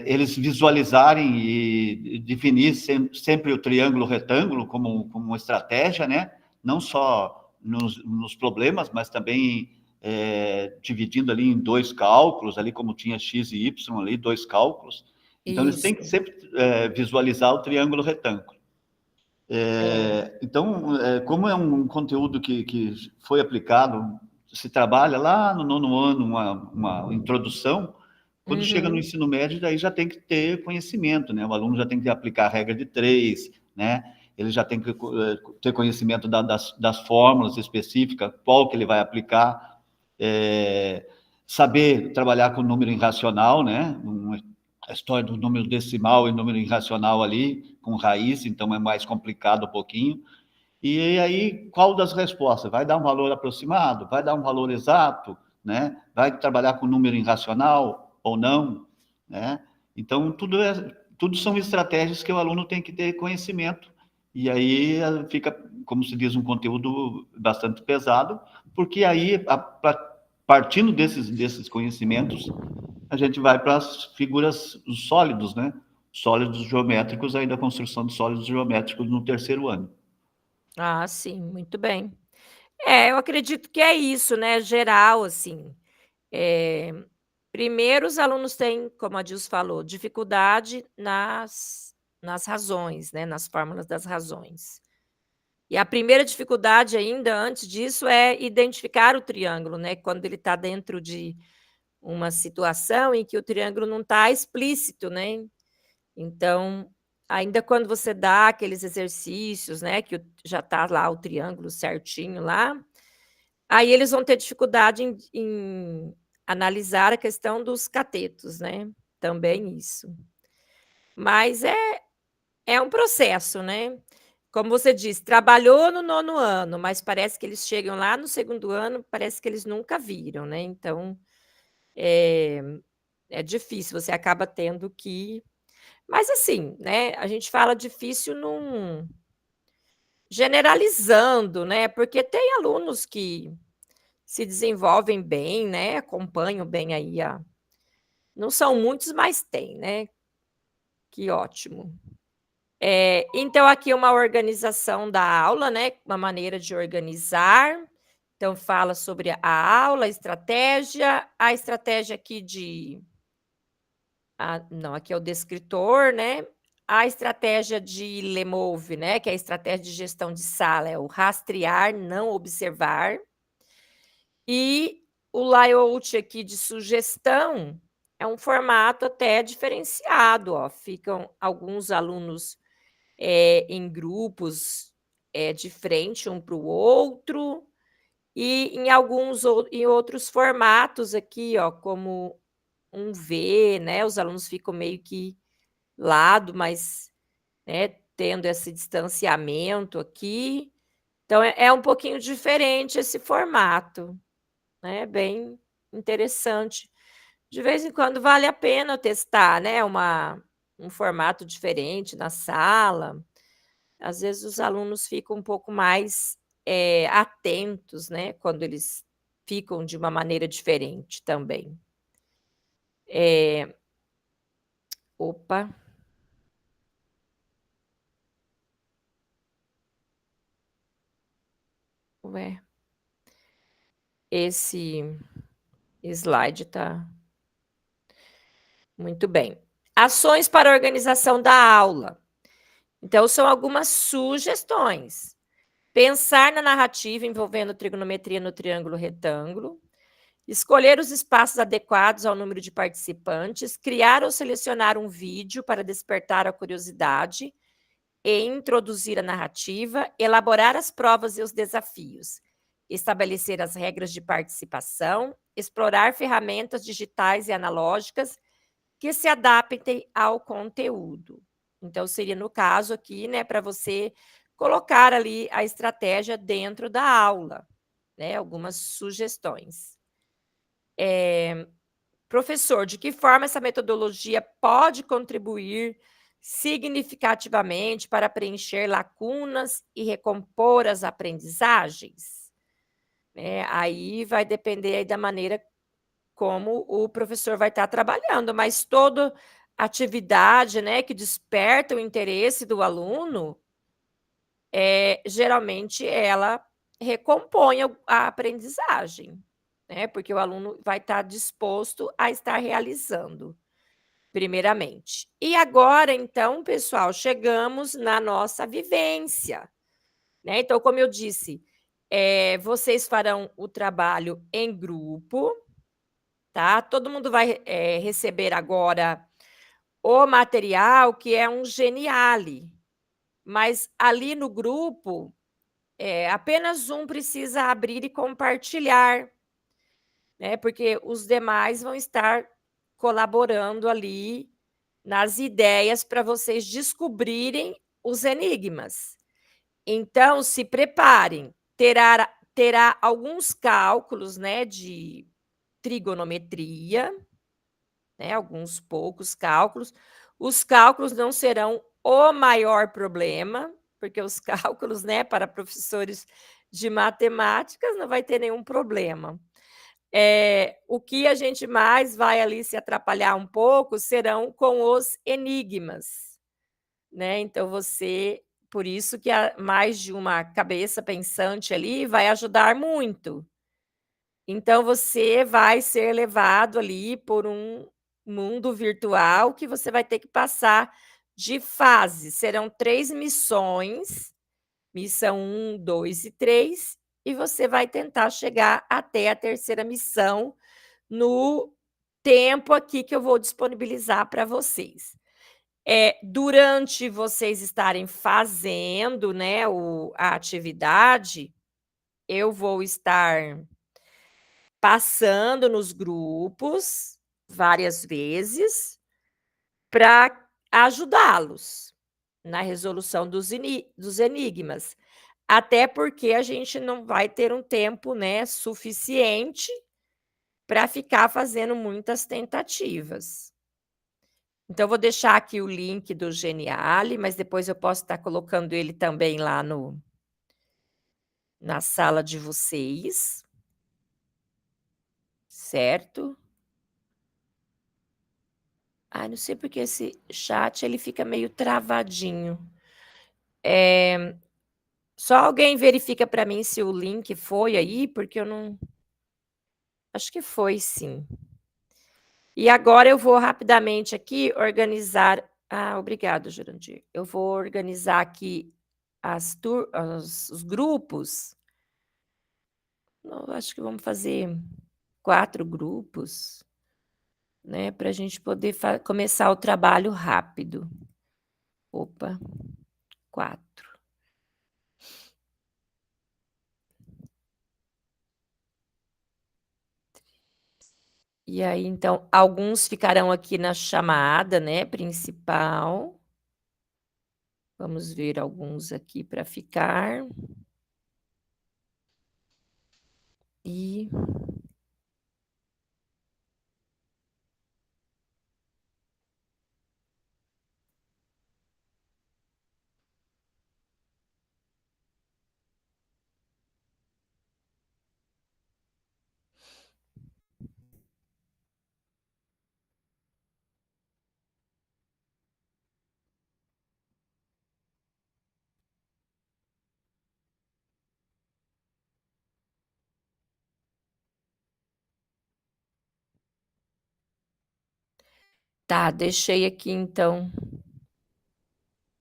Eles visualizarem e definir sempre o triângulo retângulo como uma estratégia, né? Não só nos problemas, mas também dividindo ali em 2 cálculos, ali como tinha x e y ali, 2 cálculos. Então, eles têm que sempre visualizar o triângulo retângulo. Então, como é um conteúdo que foi aplicado, se trabalha lá no 9º ano, uma introdução, quando chega no ensino médio, daí já tem que ter conhecimento, né? O aluno já tem que aplicar a regra de 3, né? Ele já tem que ter conhecimento das fórmulas específicas, qual que ele vai aplicar, saber trabalhar com número irracional, né? A história do número decimal e número irracional ali, com raiz, então é mais complicado um pouquinho. E aí, qual das respostas? Vai dar um valor aproximado? Vai dar um valor exato? Né? Vai trabalhar com número irracional ou não? Né? Então, tudo são estratégias que o aluno tem que ter conhecimento. E aí fica, como se diz, um conteúdo bastante pesado, porque aí, partindo desses conhecimentos, a gente vai para as figuras sólidos, né? Sólidos geométricos, aí da construção de sólidos geométricos no 3º ano. Ah, sim, muito bem. Eu acredito que é isso, né? Geral, assim. Primeiro, os alunos têm, como a Gils falou, dificuldade nas razões, né? Nas fórmulas das razões. E a primeira dificuldade ainda, antes disso, é identificar o triângulo, né? Quando ele está dentro de uma situação em que o triângulo não está explícito, né? Então, ainda quando você dá aqueles exercícios, né? Que já está lá o triângulo certinho lá, aí eles vão ter dificuldade em analisar a questão dos catetos, né? Também isso. Mas é um processo, né? Como você disse, trabalhou no 9º ano, mas parece que eles chegam lá no 2º ano, parece que eles nunca viram, né? Então, é difícil, você acaba tendo que Mas assim, né, a gente fala difícil num generalizando, né, porque tem alunos que se desenvolvem bem, né, acompanham bem aí não são muitos, mas tem, né. Que ótimo. Então aqui uma organização da aula, né, uma maneira de organizar. Então fala sobre a aula, a estratégia aqui não, aqui é o descritor, né. A estratégia de Lemove, né, que é a estratégia de gestão de sala, é o rastrear, não observar. E o layout aqui de sugestão é um formato até diferenciado, ó. Ficam alguns alunos em grupos de frente um para o outro, e em outros formatos aqui, ó, como um V, né? Os alunos ficam meio que lado, mas né, tendo esse distanciamento aqui. Então, é um pouquinho diferente esse formato, né? Bem interessante. De vez em quando vale a pena testar, né? Um formato diferente na sala. Às vezes os alunos ficam um pouco mais atentos, né? Quando eles ficam de uma maneira diferente também. Opa! Ué. Esse slide tá muito bem. Ações para a organização da aula. Então, são algumas sugestões. Pensar na narrativa envolvendo trigonometria no triângulo retângulo, escolher os espaços adequados ao número de participantes, criar ou selecionar um vídeo para despertar a curiosidade e introduzir a narrativa, elaborar as provas e os desafios, estabelecer as regras de participação, explorar ferramentas digitais e analógicas que se adaptem ao conteúdo. Então, seria no caso aqui, né, para você colocar ali a estratégia dentro da aula, né, algumas sugestões. Professor, de que forma essa metodologia pode contribuir significativamente para preencher lacunas e recompor as aprendizagens? Aí vai depender aí da maneira como o professor vai estar trabalhando, mas toda atividade, né, que desperta o interesse do aluno, geralmente ela recompõe a aprendizagem, né, porque o aluno vai estar disposto a estar realizando, primeiramente. E agora, então, pessoal, chegamos na nossa vivência, né? Então, como eu disse, vocês farão o trabalho em grupo, tá? Todo mundo vai receber agora o material, que é um Geniali, mas ali no grupo, apenas um precisa abrir e compartilhar, né? Porque os demais vão estar colaborando ali nas ideias para vocês descobrirem os enigmas. Então, se preparem, terá alguns cálculos, né, de trigonometria, né, alguns poucos cálculos. Os cálculos não serão o maior problema, porque os cálculos, né, para professores de matemáticas não vai ter nenhum problema. O que a gente mais vai ali se atrapalhar um pouco serão com os enigmas, né? Então por isso que mais de uma cabeça pensante ali vai ajudar muito. Então você vai ser levado ali por um mundo virtual que você vai ter que passar de fase. Serão 3 missões, missão 1, 2 e 3, e você vai tentar chegar até a 3ª missão no tempo aqui que eu vou disponibilizar para vocês. Durante vocês estarem fazendo, né, a atividade, eu vou estar passando nos grupos várias vezes para ajudá-los na resolução dos enigmas. Até porque a gente não vai ter um tempo, né, suficiente para ficar fazendo muitas tentativas. Então, eu vou deixar aqui o link do Geniali, mas depois eu posso estar colocando ele também lá na sala de vocês. Certo? Ai, não sei porque esse chat ele fica meio travadinho. Só alguém verifica para mim se o link foi aí, porque eu não... Acho que foi, sim. E agora eu vou rapidamente aqui organizar... Ah, obrigado, Jurandir. Eu vou organizar aqui os grupos. Eu acho que vamos fazer 4 grupos, né, para a gente poder começar o trabalho rápido. Opa, 4. E aí, então, alguns ficarão aqui na chamada, né, principal. Vamos ver alguns aqui para ficar. E... Tá, deixei aqui, então.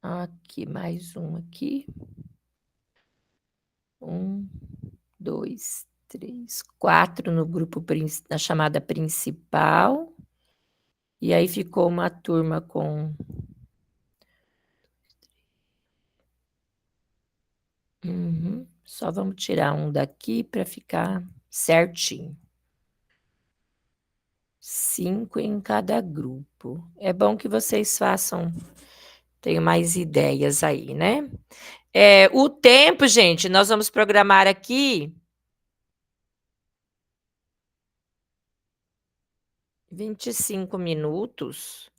Aqui, mais um aqui. 1, 2, 3, 4 no grupo, na chamada principal. E aí ficou uma turma com... Só vamos tirar um daqui para ficar certinho. 5 em cada grupo. É bom que vocês tenham mais ideias aí, né? O tempo, gente, nós vamos programar aqui 25 minutos.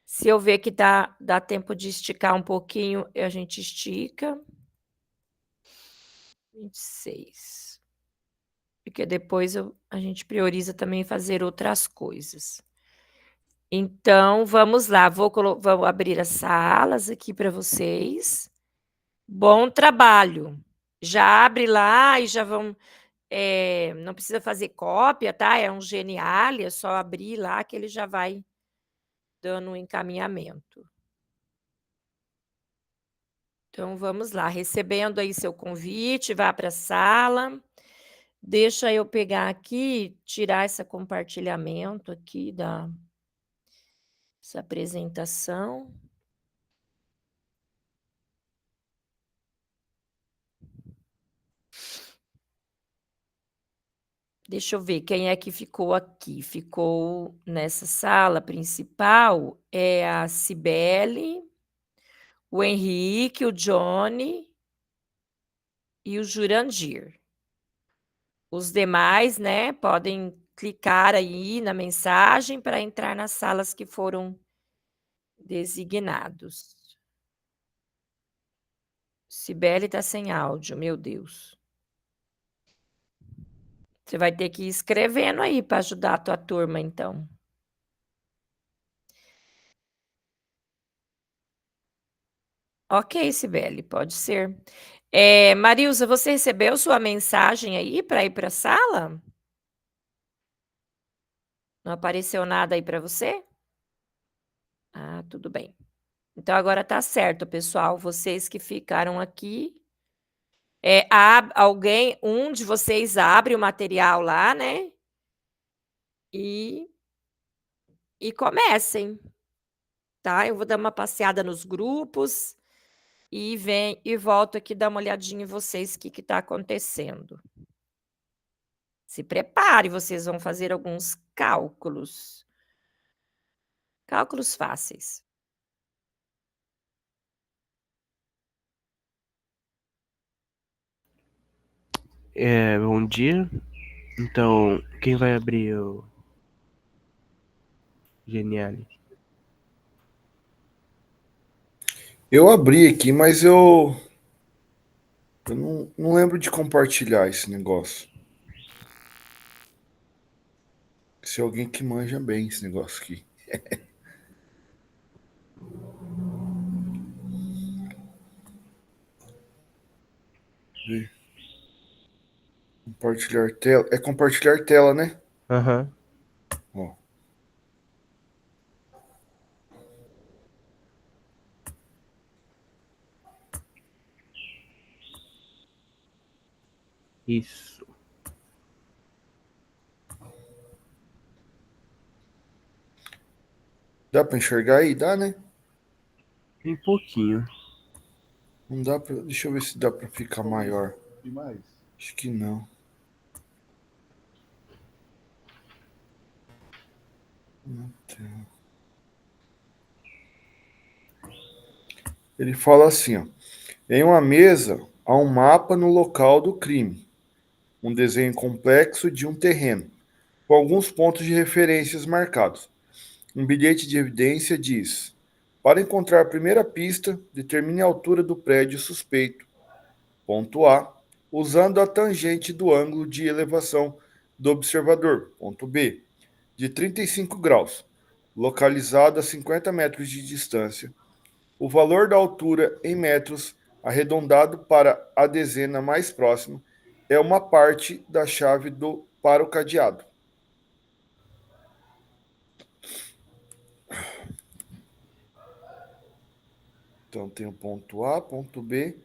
Se eu ver que dá tempo de esticar um pouquinho, a gente estica. 26. Porque depois a gente prioriza também fazer outras coisas. Então, vamos lá. Vou abrir as salas aqui para vocês. Bom trabalho. Já abre lá e já vão... não precisa fazer cópia, tá? É um Geniali, é só abrir lá que ele já vai dando um encaminhamento. Então, vamos lá. Recebendo aí seu convite, vá para a sala. Deixa eu pegar aqui, tirar esse compartilhamento aqui essa apresentação. Deixa eu ver quem é que ficou aqui. Ficou nessa sala principal a Cibele, o Henrique, o Johnny e o Jurandir. Os demais, né, podem clicar aí na mensagem para entrar nas salas que foram designados. Cibele está sem áudio, meu Deus. Você vai ter que ir escrevendo aí para ajudar a tua turma, então. Ok, Cibele, pode ser. Marilza, você recebeu sua mensagem aí para ir para a sala? Não apareceu nada aí para você? Ah, tudo bem. Então, agora tá certo, pessoal. Vocês que ficaram aqui, um de vocês abre o material lá, né? E comecem, tá? Eu vou dar uma passeada nos grupos e volto aqui dar uma olhadinha em vocês, o que está acontecendo. Se prepare, vocês vão fazer alguns cálculos. Cálculos fáceis. Bom dia. Então, quem vai abrir o Geniali? Eu abri aqui, mas eu não lembro de compartilhar esse negócio. Se alguém que manja bem esse negócio aqui. Compartilhar tela. É compartilhar tela, né? Aham. Ó. Isso. Dá para enxergar aí? Dá, né? Tem pouquinho. Não dá para. Deixa eu ver se dá para ficar maior. Demais. Acho que não. Ele fala assim, ó. Em uma mesa há um mapa no local do crime, um desenho complexo de um terreno, com alguns pontos de referências marcados. Um bilhete de evidência diz: para encontrar a primeira pista, determine a altura do prédio suspeito. Ponto A, usando a tangente do ângulo de elevação do observador. Ponto B, de 35 graus, localizado a 50 metros de distância. O valor da altura em metros, arredondado para a dezena mais próxima, é uma parte da chave para o cadeado. Então tem o ponto A, ponto B.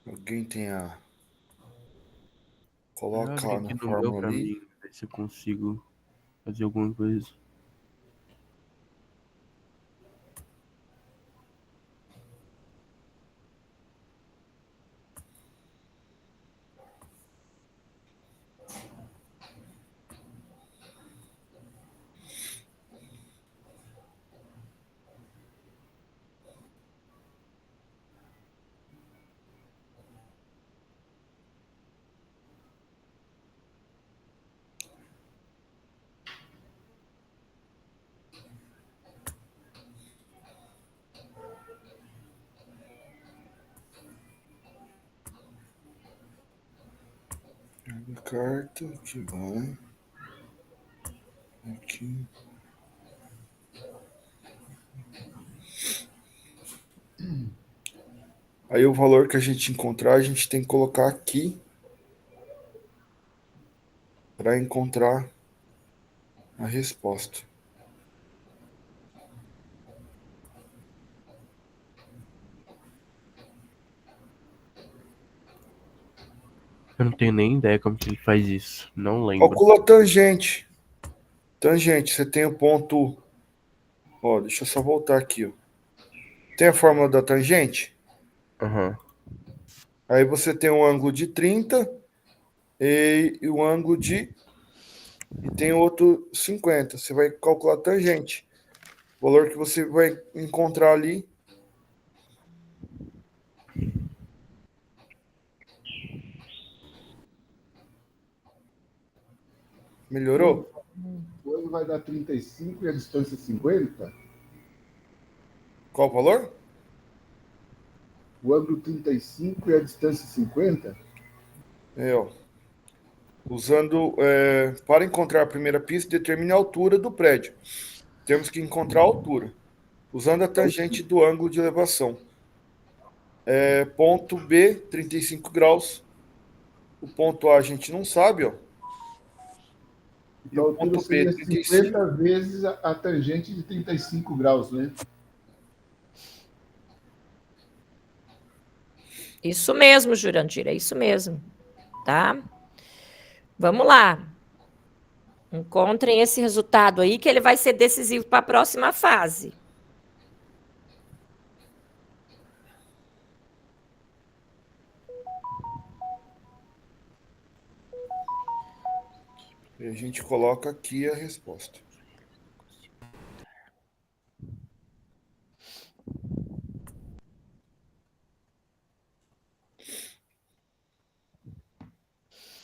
Alguém tem a... Coloca lá na fórmula ali. Ver se eu consigo fazer alguma coisa. A carta que vai aqui. Aí o valor que a gente encontrar, a gente tem que colocar aqui para encontrar a resposta. Eu não tenho nem ideia como que ele faz isso. Não lembro. Calcula a tangente. Tangente, você tem o ponto... Ó, deixa eu só voltar aqui, ó. Tem a fórmula da tangente? Aham. Aí você tem um ângulo de 30 e o ângulo de... E tem outro 50. Você vai calcular a tangente. O valor que você vai encontrar ali... Melhorou? O ângulo vai dar 35 e a distância 50? Qual o valor? O ângulo 35 e a distância 50? É, ó. Usando... para encontrar a primeira pista, determine a altura do prédio. Temos que encontrar a altura. Usando a tangente do ângulo de elevação. Ponto B, 35 graus. O ponto A a gente não sabe, ó. Então, a altura seria 50 vezes a tangente de 35 graus, né? Isso mesmo, Jurandir, é isso mesmo, tá? Vamos lá. Encontrem esse resultado aí, que ele vai ser decisivo para a próxima fase. E a gente coloca aqui a resposta.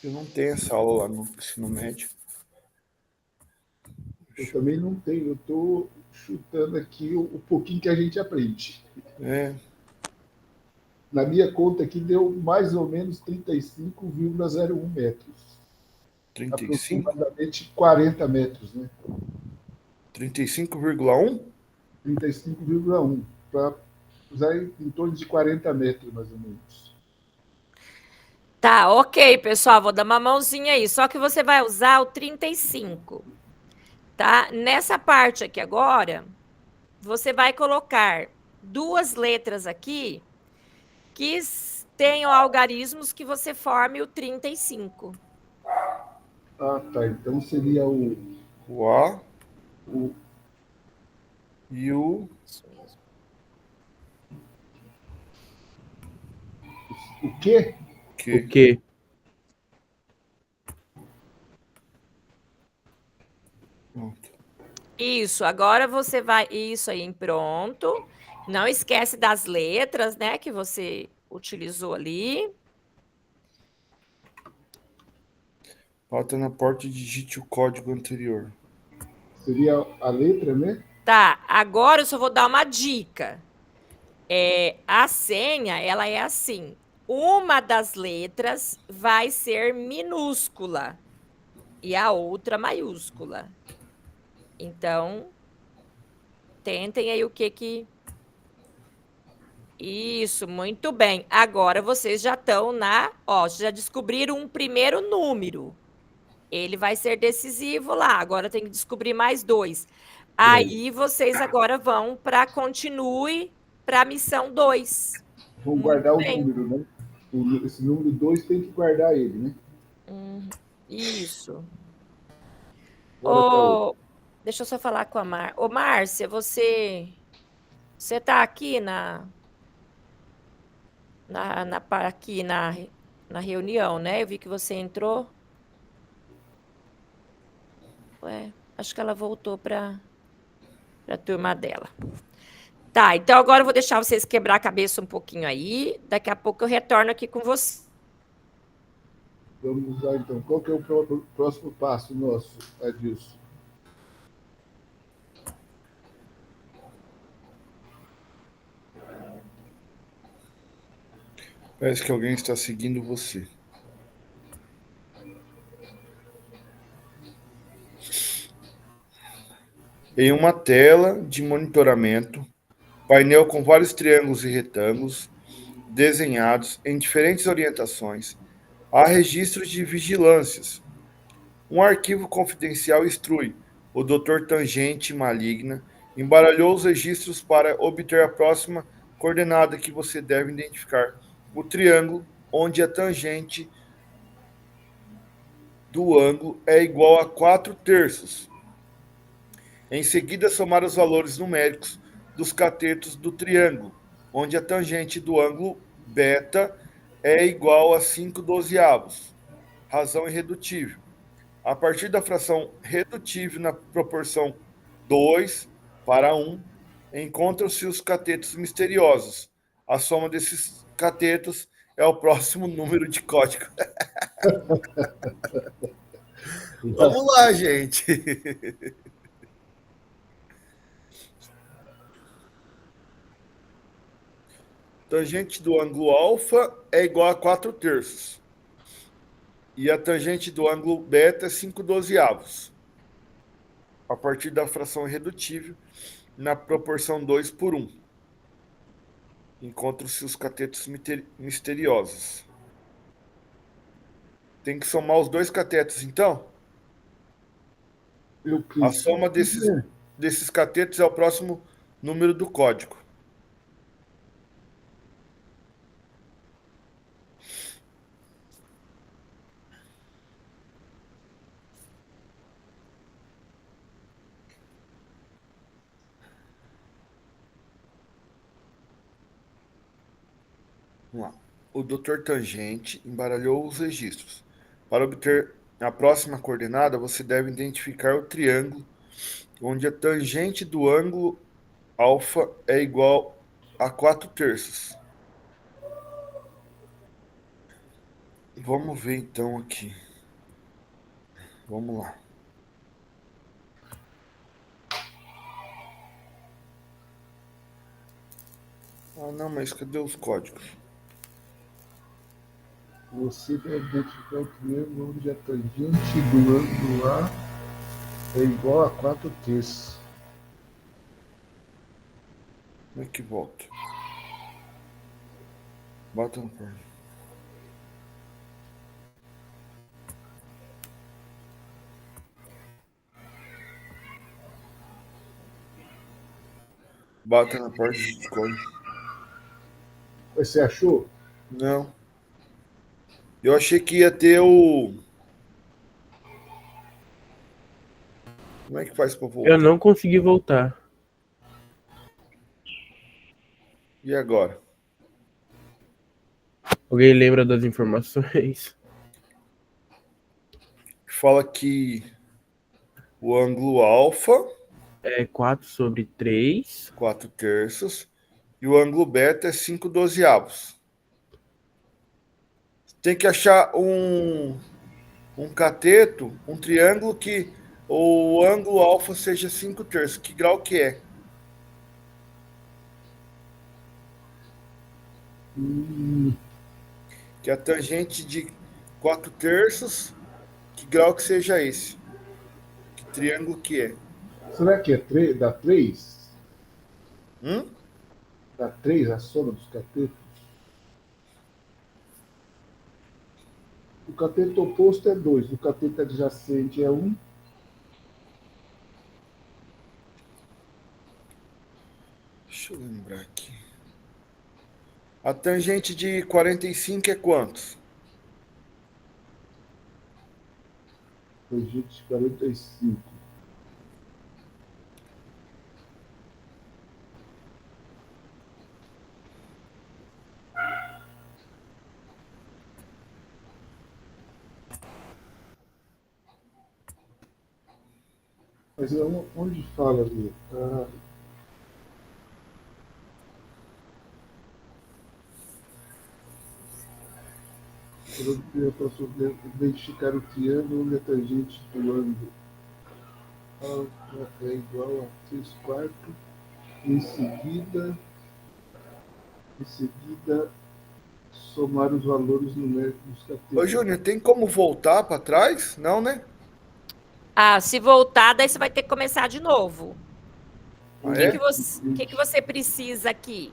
Eu não tenho essa aula lá no ensino médio. Eu também não tenho, eu estou chutando aqui o pouquinho que a gente aprende. É. Na minha conta aqui deu mais ou menos 35,01 metros. 35? Aproximadamente 40 metros, né? 35,1? 35,1. Para usar em torno de 40 metros, mais ou menos. Tá, ok, pessoal, vou dar uma mãozinha aí. Só que você vai usar o 35, tá? Nessa parte aqui agora, você vai colocar duas letras aqui que tenham algarismos que você forme o 35. Ah, tá. Então seria o A o e o quê? O quê? Isso, agora você vai. Isso aí, pronto. Não esquece das letras, né, que você utilizou ali. Bata na porta e digite o código anterior. Seria a letra, né? Tá, agora eu só vou dar uma dica. A senha, ela é assim. Uma das letras vai ser minúscula e a outra maiúscula. Então, tentem aí o que. Isso, muito bem. Agora vocês já estão já descobriram um primeiro número. Ele vai ser decisivo lá. Agora tem que descobrir mais 2. Aí vocês agora vão para continue para a missão 2. Vamos guardar o número, né? Esse número 2 tem que guardar ele, né? Isso. Bora Deixa eu só falar com a Ô, Márcia, você está aqui aqui na reunião, né? Eu vi que você entrou. Ué, acho que ela voltou para a turma dela. Tá, então agora eu vou deixar vocês quebrar a cabeça um pouquinho aí. Daqui a pouco eu retorno aqui com você. Vamos lá, então. Qual que é o próximo passo nosso, Adilson? Parece que alguém está seguindo você. Em uma tela de monitoramento, painel com vários triângulos e retângulos desenhados em diferentes orientações, há registros de vigilâncias. Um arquivo confidencial instrui o Dr. Tangente Maligna embaralhou os registros para obter a próxima coordenada que você deve identificar. O triângulo onde a tangente do ângulo é igual a 4/3. Em seguida, somar os valores numéricos dos catetos do triângulo, onde a tangente do ângulo beta é igual a 5/12. Razão irredutível. A partir da fração redutível na proporção 2:1, encontram-se os catetos misteriosos. A soma desses catetos é o próximo número de código. Vamos lá, gente. Tangente do ângulo alfa é igual a 4/3. E a tangente do ângulo beta é 5/12. A partir da fração irredutível na proporção 2:1. Encontram-se os catetos misteriosos. Tem que somar os dois catetos, então? A soma desses catetos é o próximo número do código. Vamos lá. O Dr. Tangente embaralhou os registros. Para obter a próxima coordenada, você deve identificar o triângulo onde a tangente do ângulo alfa é igual a 4/3. Vamos ver então aqui. Vamos lá. Ah, não, mas cadê os códigos? Você deve identificar o triângulo onde a tangente do ângulo A é igual a 4/3. Como é que volta? Bota no par. Bota na parte de Discord. Você achou? Não. Eu achei que ia ter o... Como é que faz pra voltar? Eu não consegui voltar. E agora? Alguém lembra das informações? Fala que o ângulo alfa é 4/3. 4/3. E o ângulo beta é 5/12. Tem que achar um cateto, um triângulo que o ângulo alfa seja 5/3. Que grau que é? Que a tangente de 4/3, que grau que seja esse? Que triângulo que é? Será que é dá 3? Hum? Dá 3 a soma dos catetos? O cateto oposto é 2, o cateto adjacente é 1. Deixa eu lembrar aqui. A tangente de 45 é quantos? Tangente de 45. Mas onde fala ali? Eu posso identificar o triângulo onde a tangente do ângulo alfa é igual a 3/4. Em seguida, somar os valores numéricos dos catetos. Ô, Júnior, tem como voltar para trás? Não, né? Ah, se voltar, daí você vai ter que começar de novo. O é? que você precisa aqui?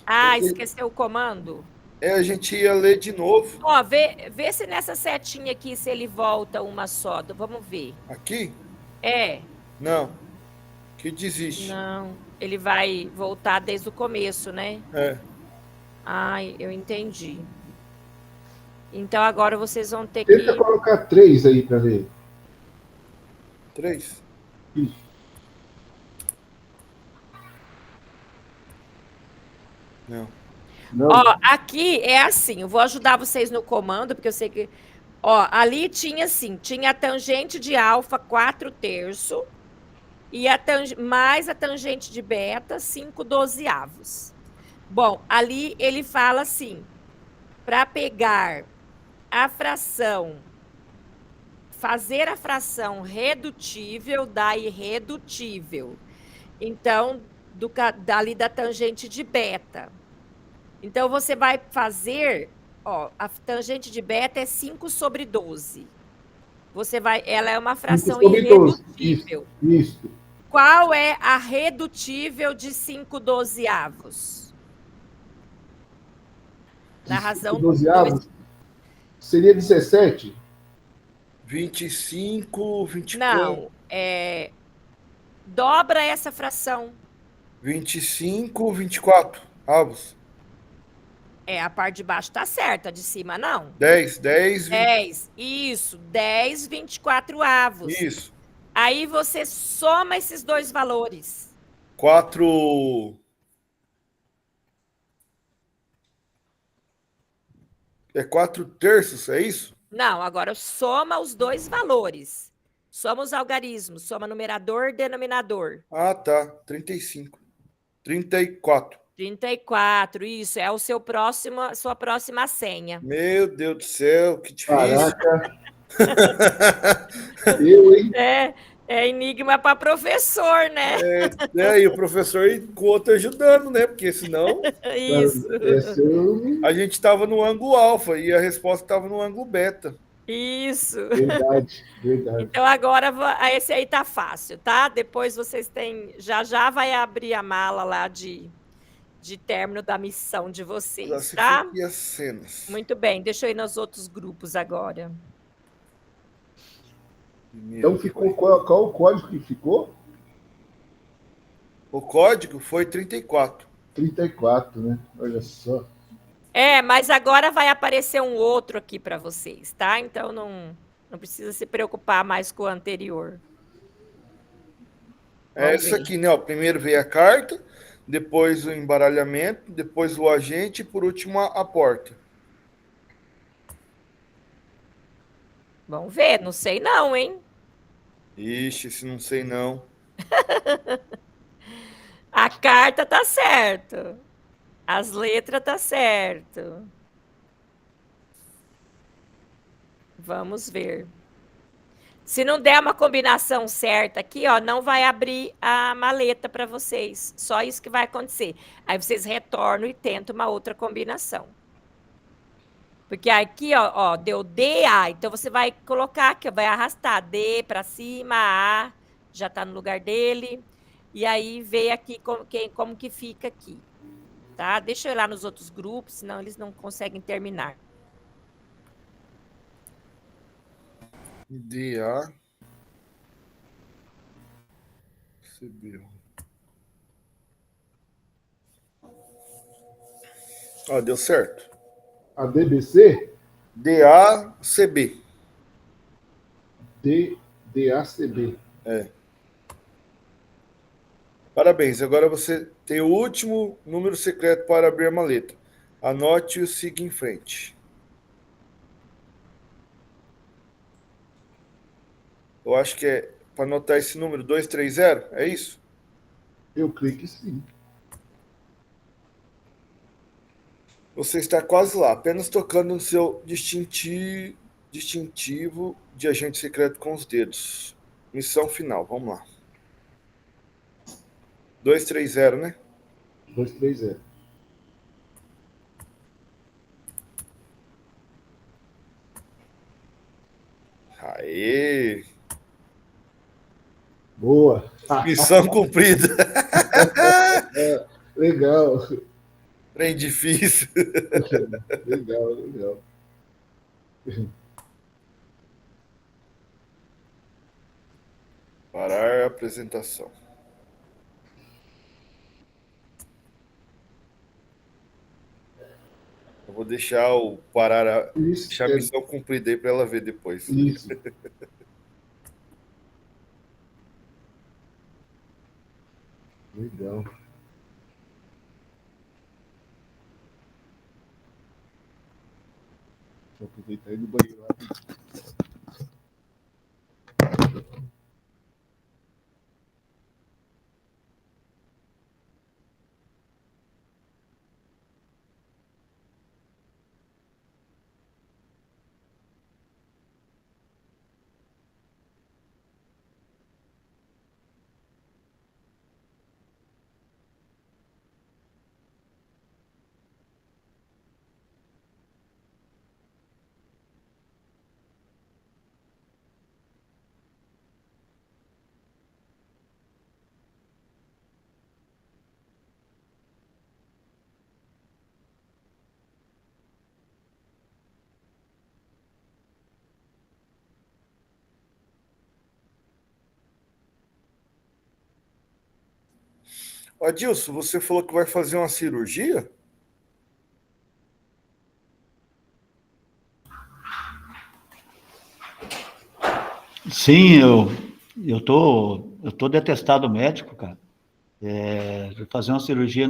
Ah, esqueceu o comando? É, a gente ia ler de novo. Ó, vê se nessa setinha aqui, se ele volta uma só. Vamos ver. Aqui? É. Não. Que desiste. Não, ele vai voltar desde o começo, né? É. Ai, eu entendi. Então agora vocês vão ter Tenta que... colocar 3 aí para ver. 3? Isso. Não. Ó, aqui é assim, eu vou ajudar vocês no comando, porque eu sei que... Ó, ali tinha assim, tinha a tangente de alfa 4/3 e mais a tangente de beta 5/12. Bom, ali ele fala assim, para pegar a fração, fazer a fração redutível da irredutível. Então, dali da tangente de beta. Então, você vai fazer, ó, a tangente de beta é 5/12. Ela é uma fração irredutível. Isso. Qual é a redutível de 5/12? Na razão 5/12 seria 17? 25, 24. Não, dobra essa fração. 25, 24 avos. A parte de baixo tá certa, a de cima não. 10, 20. Isso, 10 24avos. Isso. Aí você soma esses dois valores. 4... É 4/3, é isso? Não, agora soma os dois valores. Soma os algarismos, soma numerador e denominador. Ah, tá. 35. 34. 34, isso. É o seu próximo, sua próxima senha. Meu Deus do céu, que difícil. Caraca. Eu, hein? É enigma para professor, né? E o professor com o outro ajudando, né? Porque senão Isso. a gente estava no ângulo alfa e a resposta estava no ângulo beta. Isso. Verdade. Então agora esse aí tá fácil, tá? Depois vocês têm, já vai abrir a mala lá de término da missão de vocês, tá? E as cenas. Muito bem, deixa eu ir nos outros grupos agora. Então ficou qual o código que ficou? O código foi 34. 34, né? Olha só. Mas agora vai aparecer um outro aqui para vocês, tá? Então não precisa se preocupar mais com o anterior. Essa aqui, né? Primeiro veio a carta, depois o embaralhamento, depois o agente e por último a porta. Vamos ver, não sei não, hein? Ixi, esse não sei não. A carta tá certo. As letras tá certo. Vamos ver. Se não der uma combinação certa aqui, ó, não vai abrir a maleta para vocês. Só isso que vai acontecer. Aí vocês retornam e tentam uma outra combinação. Porque aqui, ó, deu DA. Então você vai colocar aqui, vai arrastar D para cima, A já está no lugar dele. E aí vê aqui como que fica aqui. Tá? Deixa eu ir lá nos outros grupos, senão eles não conseguem terminar. DA. CB. Deu certo. A DBC? DACB. DACB. Parabéns, agora você tem o último número secreto para abrir a maleta. Anote e siga em frente. Eu acho que é para anotar esse número 230, é isso? Eu creio que sim. Você está quase lá, apenas tocando no seu distintivo de agente secreto com os dedos. Missão final, vamos lá. 230, né? 230. Aê! Boa! Missão cumprida! Legal! Trem difícil. Legal. Parar a apresentação. Eu vou deixar deixar a missão cumprida aí para ela ver depois. Isso. Legal. Vou aproveitar e ir no banheiro lá. Adilson, você falou que vai fazer uma cirurgia? Sim, eu tô detestado médico, cara. Vou fazer uma cirurgia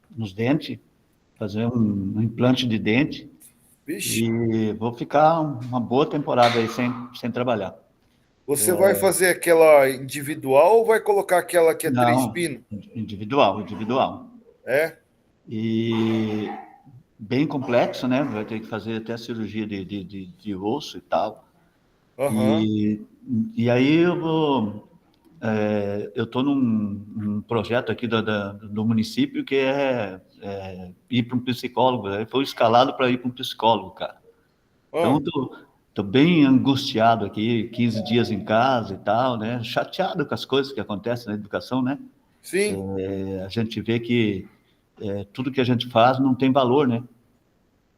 nos dentes, fazer um implante de dente. Vixe. E vou ficar uma boa temporada aí sem trabalhar. Você vai fazer aquela individual ou vai colocar aquela que é 3 pinos? Individual. É? E bem complexo, né? Vai ter que fazer até cirurgia de osso e tal. Aham. E aí eu estou num projeto aqui do município que é ir para um psicólogo. Né? Foi escalado para ir para um psicólogo, cara. Então, estou bem angustiado aqui, 15 dias em casa e tal, né? Chateado com as coisas que acontecem na educação, né? Sim. A gente vê que tudo que a gente faz não tem valor, né?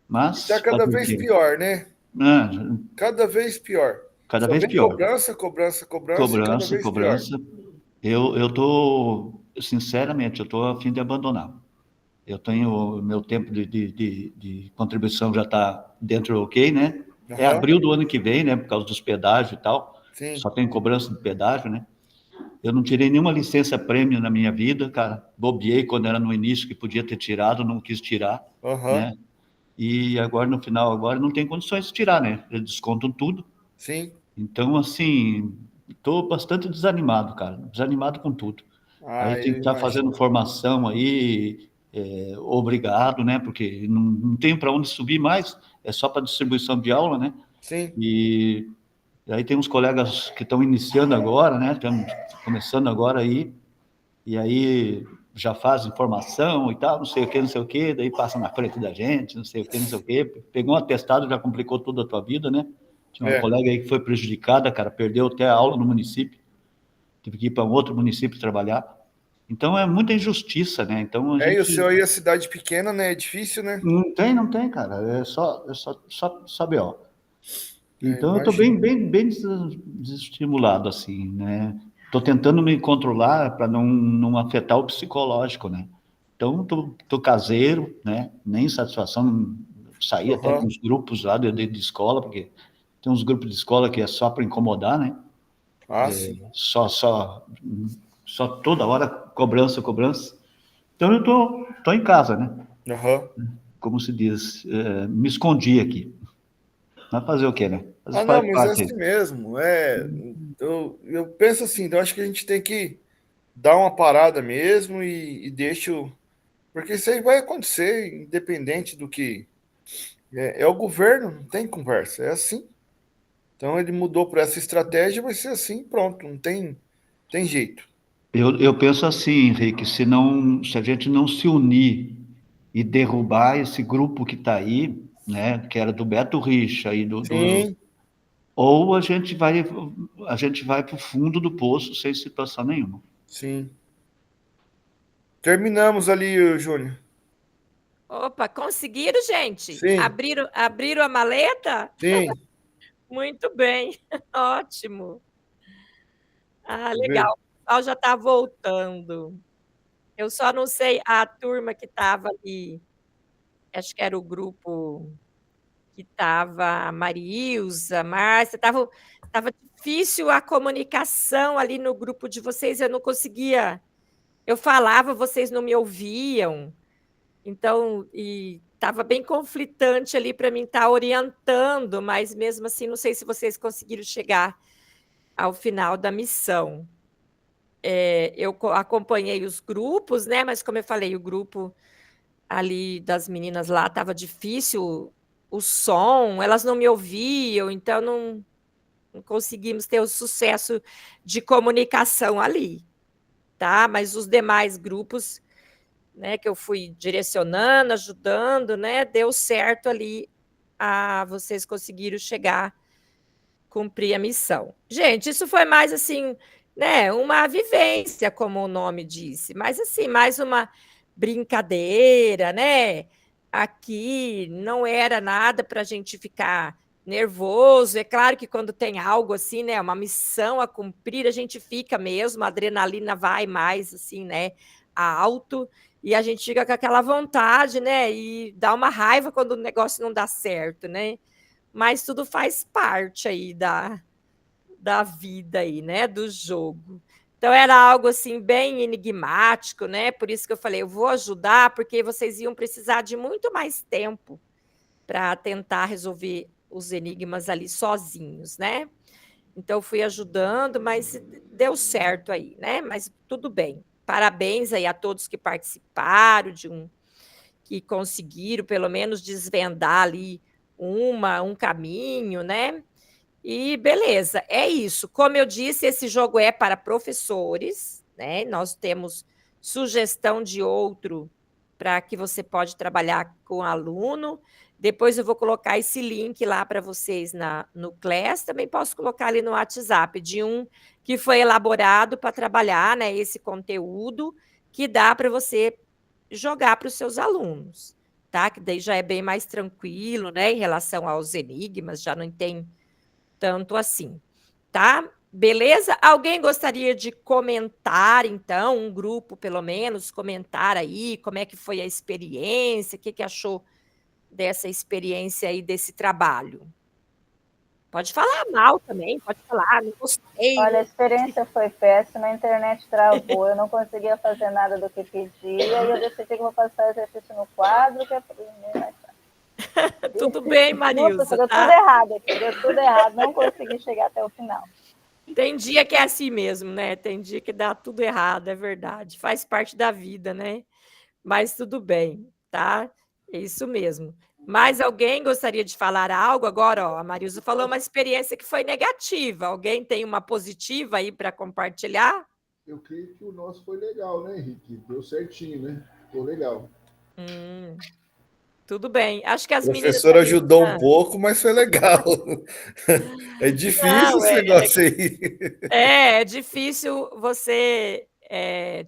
Mas Está cada vez pior, né? Cada vez pior. Cada Só vez vem pior. Cobrança, e cada vez cobrança. pior. Eu tô, sinceramente, eu tô a fim de abandonar. Eu tenho meu tempo de contribuição já está dentro ok, né? É abril do ano que vem, né? Por causa dos pedágios e tal. Sim. Só tem cobrança de pedágio, né? Eu não tirei nenhuma licença prêmio na minha vida, cara. Bobeei quando era no início, que podia ter tirado, não quis tirar, né? E agora, no final, agora não tem condições de tirar, né? Eles descontam tudo. Sim. Então, assim, estou bastante desanimado, cara. Desanimado com tudo. Aí tem que estar fazendo formação aí, obrigado, né? Porque não tenho para onde subir mais, é só para distribuição de aula, né? Sim. E aí tem uns colegas que estão iniciando agora, né? Estão começando agora aí, e aí já fazem formação e tal, não sei o que, daí passa na frente da gente, não sei o que. Pegou um atestado, já complicou toda a tua vida, né? Tinha uma colega aí que foi prejudicada, cara, perdeu até a aula no município, teve que ir para um outro município trabalhar. Então, é muita injustiça, né? Então, E o senhor aí, a cidade pequena, né? É difícil, né? Não tem, cara. É só BO. Então, eu estou bem desestimulado, assim, né? Estou tentando me controlar para não afetar o psicológico, né? Então, estou caseiro, né? Nem satisfação, saí até com os grupos lá de escola, porque tem uns grupos de escola que é só para incomodar, né? Sim. Só toda hora cobrança. Então, eu tô em casa, né? Como se diz, me escondi aqui. Mas fazer o quê, né? Mas é assim mesmo. Eu penso assim, eu acho que a gente tem que dar uma parada mesmo e deixa porque isso aí vai acontecer, independente do que... É o governo, não tem conversa, é assim. Então, ele mudou para essa estratégia, vai ser assim, pronto, não tem jeito. Eu penso assim, Henrique, se a gente não se unir e derrubar esse grupo que está aí, né, que era do Beto Richa e ou a gente vai para o fundo do poço sem situação nenhuma. Sim. Terminamos ali, Júnior. Opa, conseguiram, gente? Sim. Abriram a maleta? Sim. Muito bem, ótimo. Legal. O pessoal já está voltando. Eu só não sei a turma que estava ali, acho que era o grupo que estava a Marilza, Márcia, estava difícil a comunicação ali no grupo de vocês, eu não conseguia. Eu falava, vocês não me ouviam. Então, estava bem conflitante ali para mim estar orientando, mas mesmo assim, não sei se vocês conseguiram chegar ao final da missão. Eu acompanhei os grupos, né? Mas como eu falei, o grupo ali das meninas lá estava difícil o som, elas não me ouviam, então não conseguimos ter o sucesso de comunicação ali, tá? Mas os demais grupos, né, que eu fui direcionando, ajudando, né, deu certo ali, vocês conseguiram chegar, cumprir a missão. Gente, isso foi mais assim, né, uma vivência, como o nome disse, mas assim, mais uma brincadeira, né? Aqui não era nada para a gente ficar nervoso. É claro que quando tem algo assim, né, uma missão a cumprir, a gente fica mesmo, a adrenalina vai mais assim, né, alto, e a gente fica com aquela vontade, né, e dá uma raiva quando o negócio não dá certo, né? Mas tudo faz parte aí da vida aí, né, do jogo. Então, era algo assim bem enigmático, né? Por isso que eu falei, eu vou ajudar, porque vocês iam precisar de muito mais tempo para tentar resolver os enigmas ali sozinhos, né? Então, fui ajudando, mas deu certo aí, né? Mas tudo bem. parabéns aí a todos que participaram, que conseguiram pelo menos desvendar ali um caminho, né? E beleza, é isso. Como eu disse, esse jogo é para professores, né? Nós temos sugestão de outro para que você pode trabalhar com aluno. Depois eu vou colocar esse link lá para vocês no Class. Também posso colocar ali no WhatsApp de um que foi elaborado para trabalhar, né, esse conteúdo que dá para você jogar para os seus alunos, tá? Que daí já é bem mais tranquilo, né, em relação aos enigmas, já não tem tanto assim, tá? Beleza? Alguém gostaria de comentar, então, um grupo, pelo menos, comentar aí como é que foi a experiência, o que achou dessa experiência aí, desse trabalho? Pode falar mal também, pode falar, não gostei. Olha, a experiência foi péssima, a internet travou, eu não conseguia fazer nada do que pedia, e eu decidi que vou passar o exercício no quadro, que é mais fácil. Tudo bem, Marilza. Deu tudo errado aqui, deu tudo errado, não consegui chegar até o final. Tem dia que é assim mesmo, né? Tem dia que dá tudo errado, é verdade. Faz parte da vida, né? Mas tudo bem, tá? É isso mesmo. Mais alguém gostaria de falar algo? Agora, ó, a Marilza falou uma experiência que foi negativa. Alguém tem uma positiva aí para compartilhar? Eu creio que o nosso foi legal, né, Henrique? Deu certinho, né? Ficou legal. Tudo bem. Acho que as O meninas... professor ajudou um pouco, mas foi legal. É difícil esse negócio aí. É difícil você,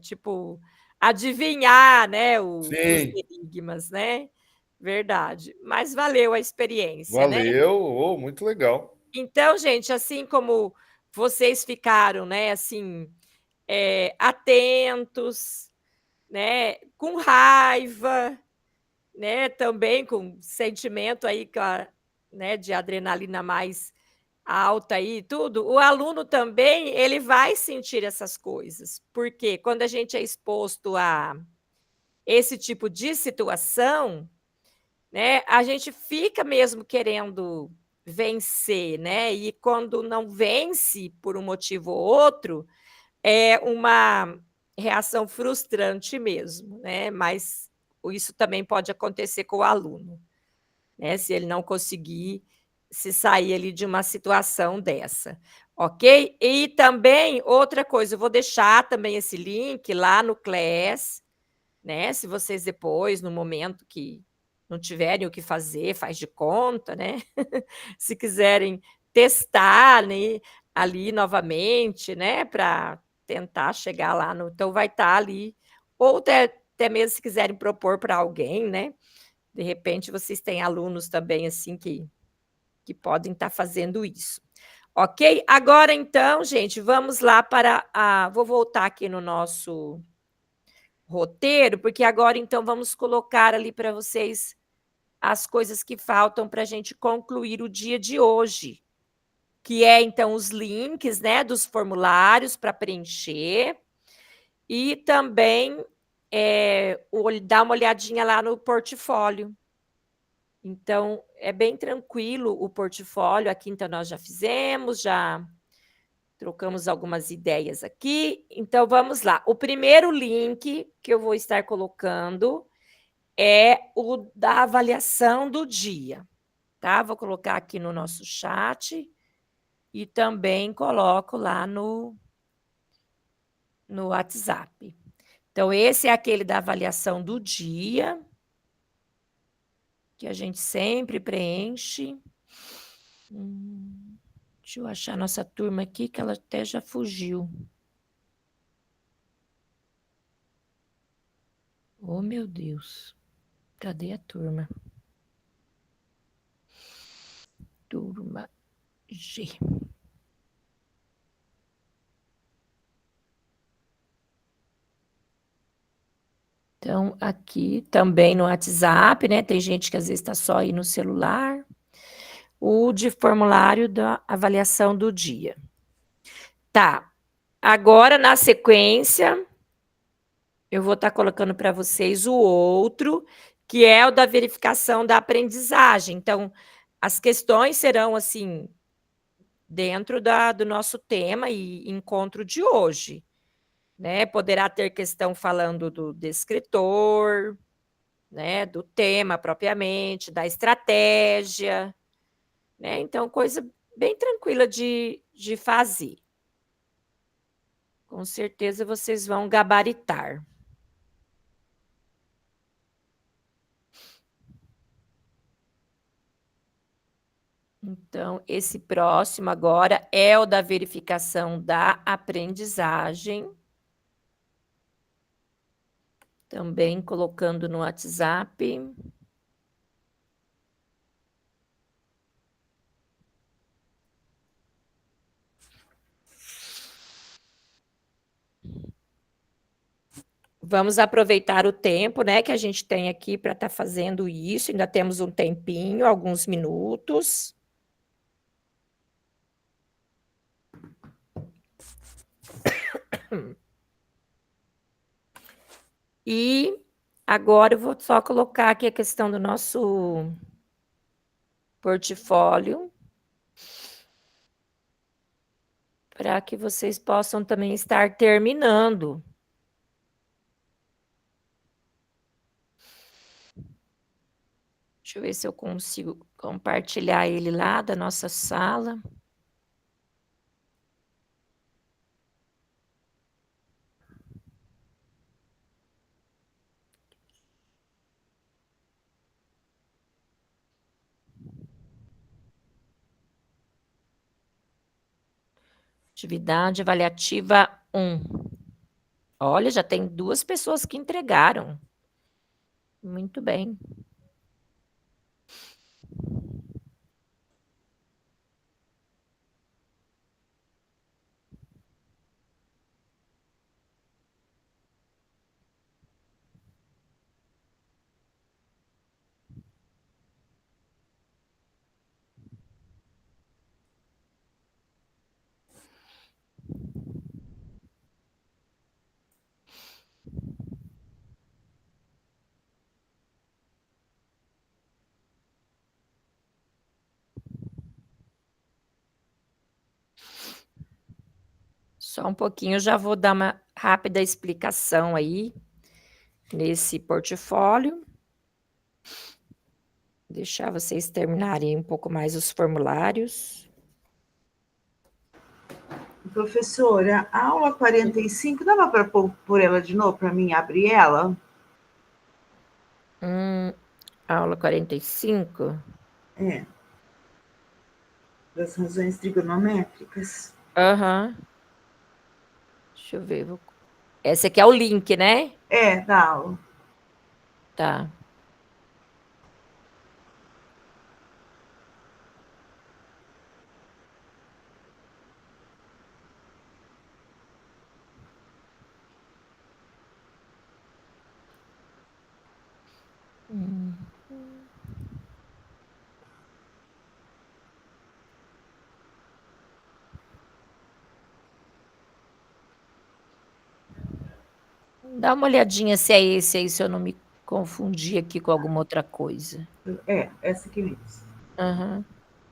tipo, adivinhar, né, os enigmas, né? Verdade. Mas valeu a experiência, né? Valeu, muito legal. Então, gente, assim como vocês ficaram, né, assim, atentos, né, com raiva, né, também com sentimento aí, né, de adrenalina mais alta aí, tudo, o aluno também, ele vai sentir essas coisas, porque quando a gente é exposto a esse tipo de situação, né, a gente fica mesmo querendo vencer, né, e quando não vence por um motivo ou outro, é uma reação frustrante mesmo, né, mas isso também pode acontecer com o aluno, né, se ele não conseguir se sair ali de uma situação dessa, ok? E também, outra coisa, eu vou deixar também esse link lá no Class, né, se vocês depois, no momento que não tiverem o que fazer, faz de conta, né? Se quiserem testar, né, ali novamente, né, para tentar chegar lá no... Então, vai estar ali, ou até mesmo se quiserem propor para alguém, né? De repente, vocês têm alunos também, assim, que podem estar fazendo isso. Ok? Agora, então, gente, vamos lá para a... Vou voltar aqui no nosso roteiro, porque agora, então, vamos colocar ali para vocês as coisas que faltam para a gente concluir o dia de hoje, que é, então, os links, né, dos formulários para preencher e também dar uma olhadinha lá no portfólio. Então, é bem tranquilo o portfólio. Aqui, então, nós já fizemos, já trocamos algumas ideias aqui. Então, vamos lá. O primeiro link que eu vou estar colocando é o da avaliação do dia, tá? Vou colocar aqui no nosso chat e também coloco lá no WhatsApp. Então, esse é aquele da avaliação do dia, que a gente sempre preenche. Deixa eu achar nossa turma aqui, que ela até já fugiu. Oh, meu Deus. Cadê a turma? Turma G. Então, aqui também no WhatsApp, né? Tem gente que às vezes está só aí no celular. O de formulário da avaliação do dia. Tá. Agora, na sequência, eu vou estar colocando para vocês o outro, que é o da verificação da aprendizagem. Então, as questões serão, assim, dentro do nosso tema e encontro de hoje. né? Poderá ter questão falando do descritor, né? Do tema propriamente, da estratégia, né? Então, coisa bem tranquila de fazer. Com certeza vocês vão gabaritar. Então, esse próximo agora é o da verificação da aprendizagem. Também colocando no WhatsApp. Vamos aproveitar o tempo, né, que a gente tem aqui para estar fazendo isso. Ainda temos um tempinho, alguns minutos. E agora eu vou só colocar aqui a questão do nosso portfólio, para que vocês possam também estar terminando. Deixa eu ver se eu consigo compartilhar ele lá da nossa sala. Atividade avaliativa 1. Olha, já tem 2 pessoas que entregaram. Muito bem. Só um pouquinho, eu já vou dar uma rápida explicação aí, nesse portfólio. Deixar vocês terminarem um pouco mais os formulários. Professora, a aula 45, dava para pôr ela de novo para mim abrir ela? Aula 45? É. Das razões trigonométricas. Aham. Deixa eu ver. Esse aqui é o link, né? É, da aula. Tá. Dá uma olhadinha se é esse aí, se eu não me confundi aqui com alguma outra coisa. É, essa aqui mesmo. Aham.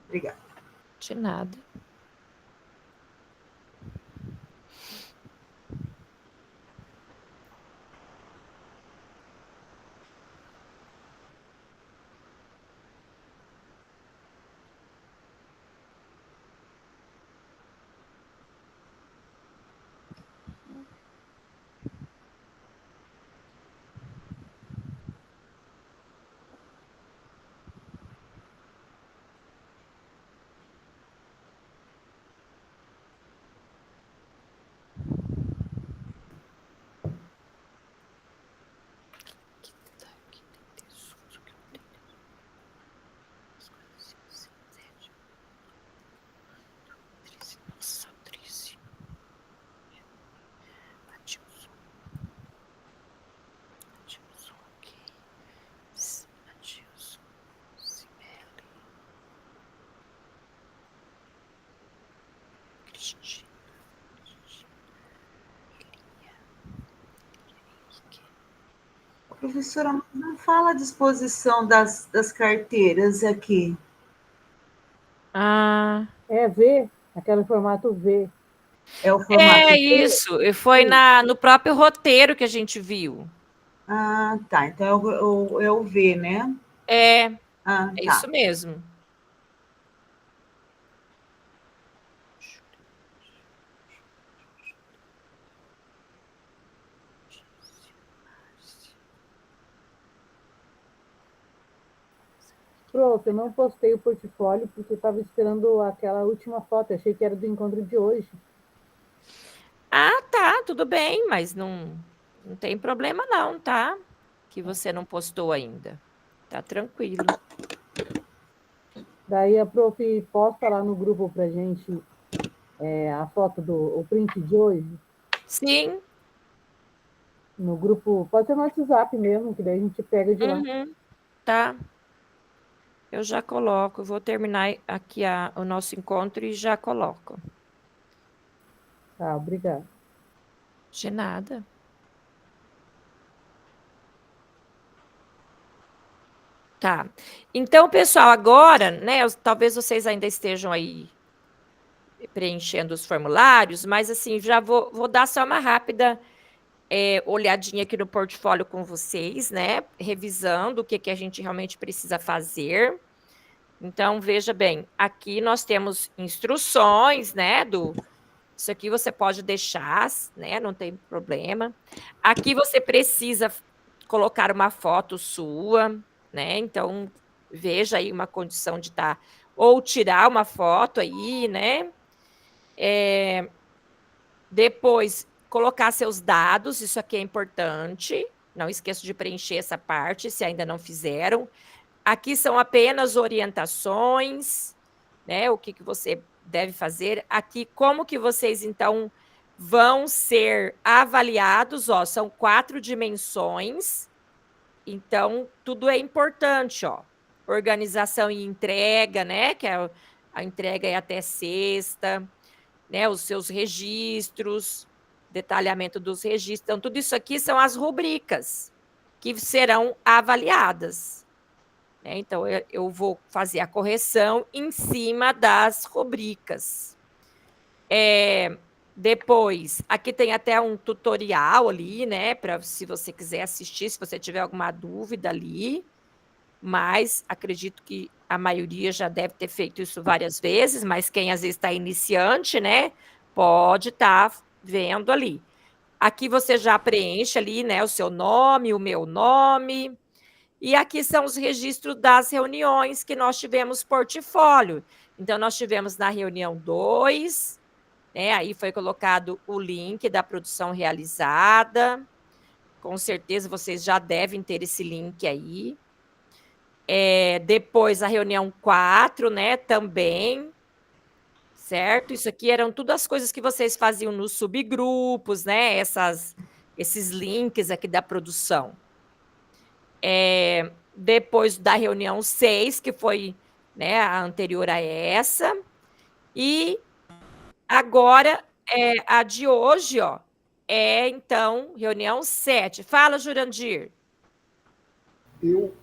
Obrigada. De nada. Professora, não fala a disposição das carteiras aqui. Ah. É V, aquele formato V. É o formato É B? isso, e foi no próprio roteiro que a gente viu. Ah, tá. Então é o V, né? É, Ah, é tá. isso mesmo. Prof, eu não postei o portfólio porque estava esperando aquela última foto. Achei que era do encontro de hoje. Ah, tá, tudo bem, mas não tem problema não, tá? Que você não postou ainda. Tá tranquilo. Daí a prof posta lá no grupo pra gente a foto o print de hoje. Sim. No grupo, pode ser no WhatsApp mesmo, que daí a gente pega de lá. Tá. Eu já coloco, vou terminar aqui o nosso encontro e já coloco. Tá, obrigada. De nada. Tá. Então, pessoal, agora, né, talvez vocês ainda estejam aí preenchendo os formulários, mas assim, já vou dar só uma rápida olhadinha aqui no portfólio com vocês, né, revisando o que a gente realmente precisa fazer. Então, veja bem, aqui nós temos instruções, né, isso aqui você pode deixar, né, não tem problema. Aqui você precisa colocar uma foto sua, né, então veja aí uma condição de ou tirar uma foto aí, né, depois colocar seus dados, isso aqui é importante, não esqueça de preencher essa parte, se ainda não fizeram. Aqui são apenas orientações, né, o que você deve fazer. Aqui, como que vocês, então, vão ser avaliados, ó, são 4 dimensões, então, tudo é importante, ó. Organização e entrega, né, que a entrega é até sexta, né, os seus registros, detalhamento dos registros, então, tudo isso aqui são as rubricas que serão avaliadas. Então, eu vou fazer a correção em cima das rubricas. Depois, aqui tem até um tutorial ali, né? Para se você quiser assistir, se você tiver alguma dúvida ali. Mas acredito que a maioria já deve ter feito isso várias vezes, mas quem às vezes está iniciante, né? Pode estar vendo ali. Aqui você já preenche ali, né? O seu nome, o meu nome. E aqui são os registros das reuniões que nós tivemos portfólio. Então, nós tivemos na reunião 2, né, aí foi colocado o link da produção realizada. Com certeza, vocês já devem ter esse link aí. Depois, a reunião 4, né, também. Certo? Isso aqui eram tudo as coisas que vocês faziam nos subgrupos, né, esses links aqui da produção. Depois da reunião 6, que foi, né, a anterior a essa, e agora a de hoje, ó, então, reunião 7. Fala, Jurandir. Eu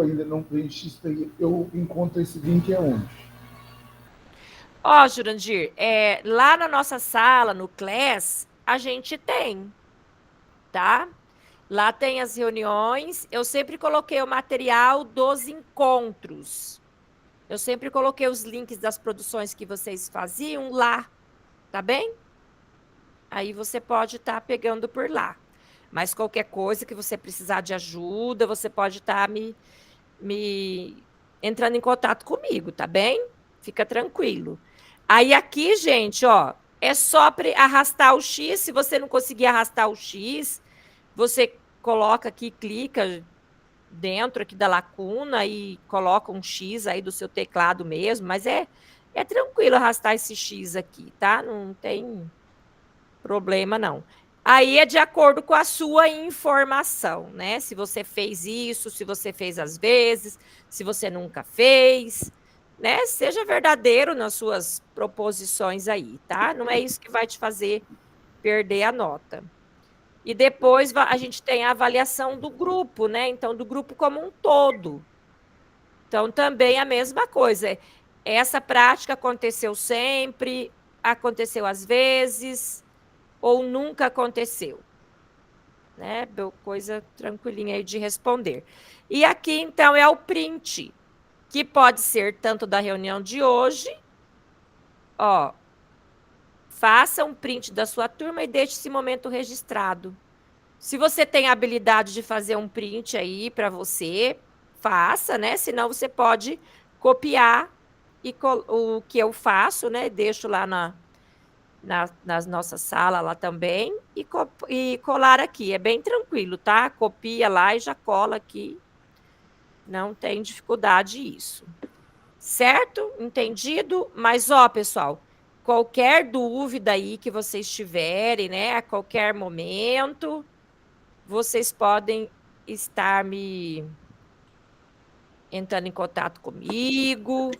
ainda não preenchi isso aí. Eu encontro esse link aonde? Ó, Jurandir, lá na nossa sala, no Class, a gente tem, tá? Lá tem as reuniões, eu sempre coloquei o material dos encontros. Eu sempre coloquei os links das produções que vocês faziam lá, tá bem? Aí você pode estar pegando por lá. Mas qualquer coisa que você precisar de ajuda, você pode estar me entrando em contato comigo, tá bem? Fica tranquilo. Aí aqui, gente, ó, é só arrastar o X. Se você não conseguir arrastar o X, você coloca aqui, clica dentro aqui da lacuna e coloca um X aí do seu teclado mesmo, mas é tranquilo arrastar esse X aqui, tá? Não tem problema, não. Aí é de acordo com a sua informação, né? Se você fez isso, se você fez às vezes, se você nunca fez, né? Seja verdadeiro nas suas proposições aí, tá? Não é isso que vai te fazer perder a nota. E depois a gente tem a avaliação do grupo, né? Então, do grupo como um todo. Então, também a mesma coisa. Essa prática aconteceu sempre, aconteceu às vezes, ou nunca aconteceu. Né? Coisa tranquilinha aí de responder. E aqui, então, é o print, que pode ser tanto da reunião de hoje, ó, faça um print da sua turma e deixe esse momento registrado. Se você tem a habilidade de fazer um print aí para você, faça, né? Senão você pode copiar o que eu faço, né? Deixo lá na nossa sala lá também e colar aqui. É bem tranquilo, tá? Copia lá e já cola aqui. Não tem dificuldade isso. Certo? Entendido? Mas, ó, pessoal, qualquer dúvida aí que vocês tiverem, né? A qualquer momento, vocês podem estar me entrando em contato comigo,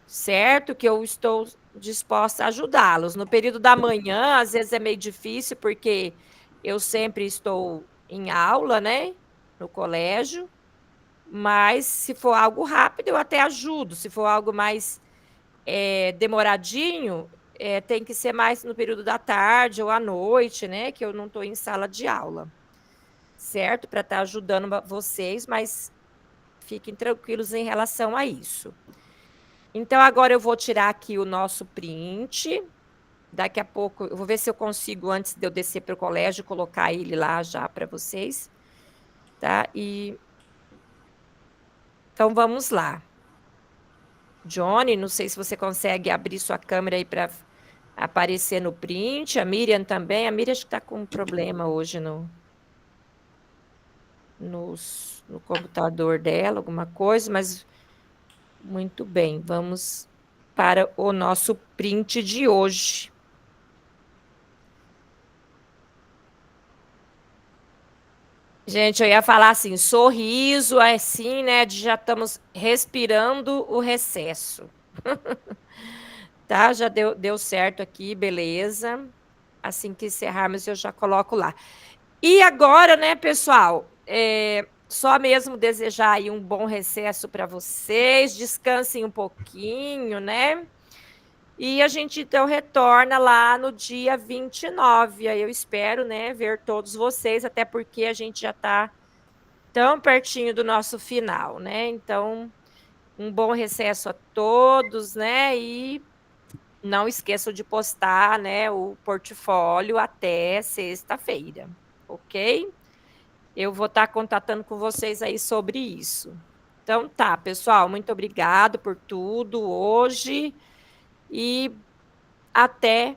certo? Que eu estou disposta a ajudá-los. No período da manhã, às vezes é meio difícil, porque eu sempre estou em aula, né? No colégio. Mas, se for algo rápido, eu até ajudo. Se for algo mais demoradinho, tem que ser mais no período da tarde ou à noite, né? Que eu não estou em sala de aula. Certo? Para estar ajudando vocês, mas fiquem tranquilos em relação a isso. Então, agora eu vou tirar aqui o nosso print. Daqui a pouco, eu vou ver se eu consigo, antes de eu descer para o colégio, colocar ele lá já para vocês. Tá? Então, vamos lá. Johnny, não sei se você consegue abrir sua câmera aí para aparecer no print. A Miriam também. A Miriam acho que está com um problema hoje no computador dela, alguma coisa, mas muito bem. Vamos para o nosso print de hoje. Gente, eu ia falar assim, sorriso, assim, né? Já estamos respirando o recesso. Tá? Já deu certo aqui, beleza. Assim que encerrarmos, eu já coloco lá. E agora, né, pessoal? Só mesmo desejar aí um bom recesso para vocês. Descansem um pouquinho, né? E a gente, então, retorna lá no dia 29. Aí eu espero, né, ver todos vocês, até porque a gente já está tão pertinho do nosso final, né? Então, um bom recesso a todos, né? E não esqueçam de postar, né, o portfólio até sexta-feira, ok? Eu vou estar contatando com vocês aí sobre isso. Então, tá, pessoal, muito obrigado por tudo hoje. E até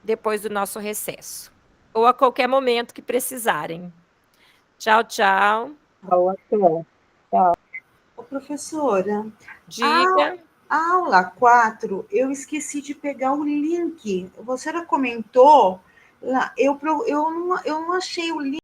depois do nosso recesso. Ou a qualquer momento que precisarem. Tchau, tchau. Tchau. Ô, professora, diga. A aula 4, eu esqueci de pegar o link. Você já comentou, lá, eu não achei o link.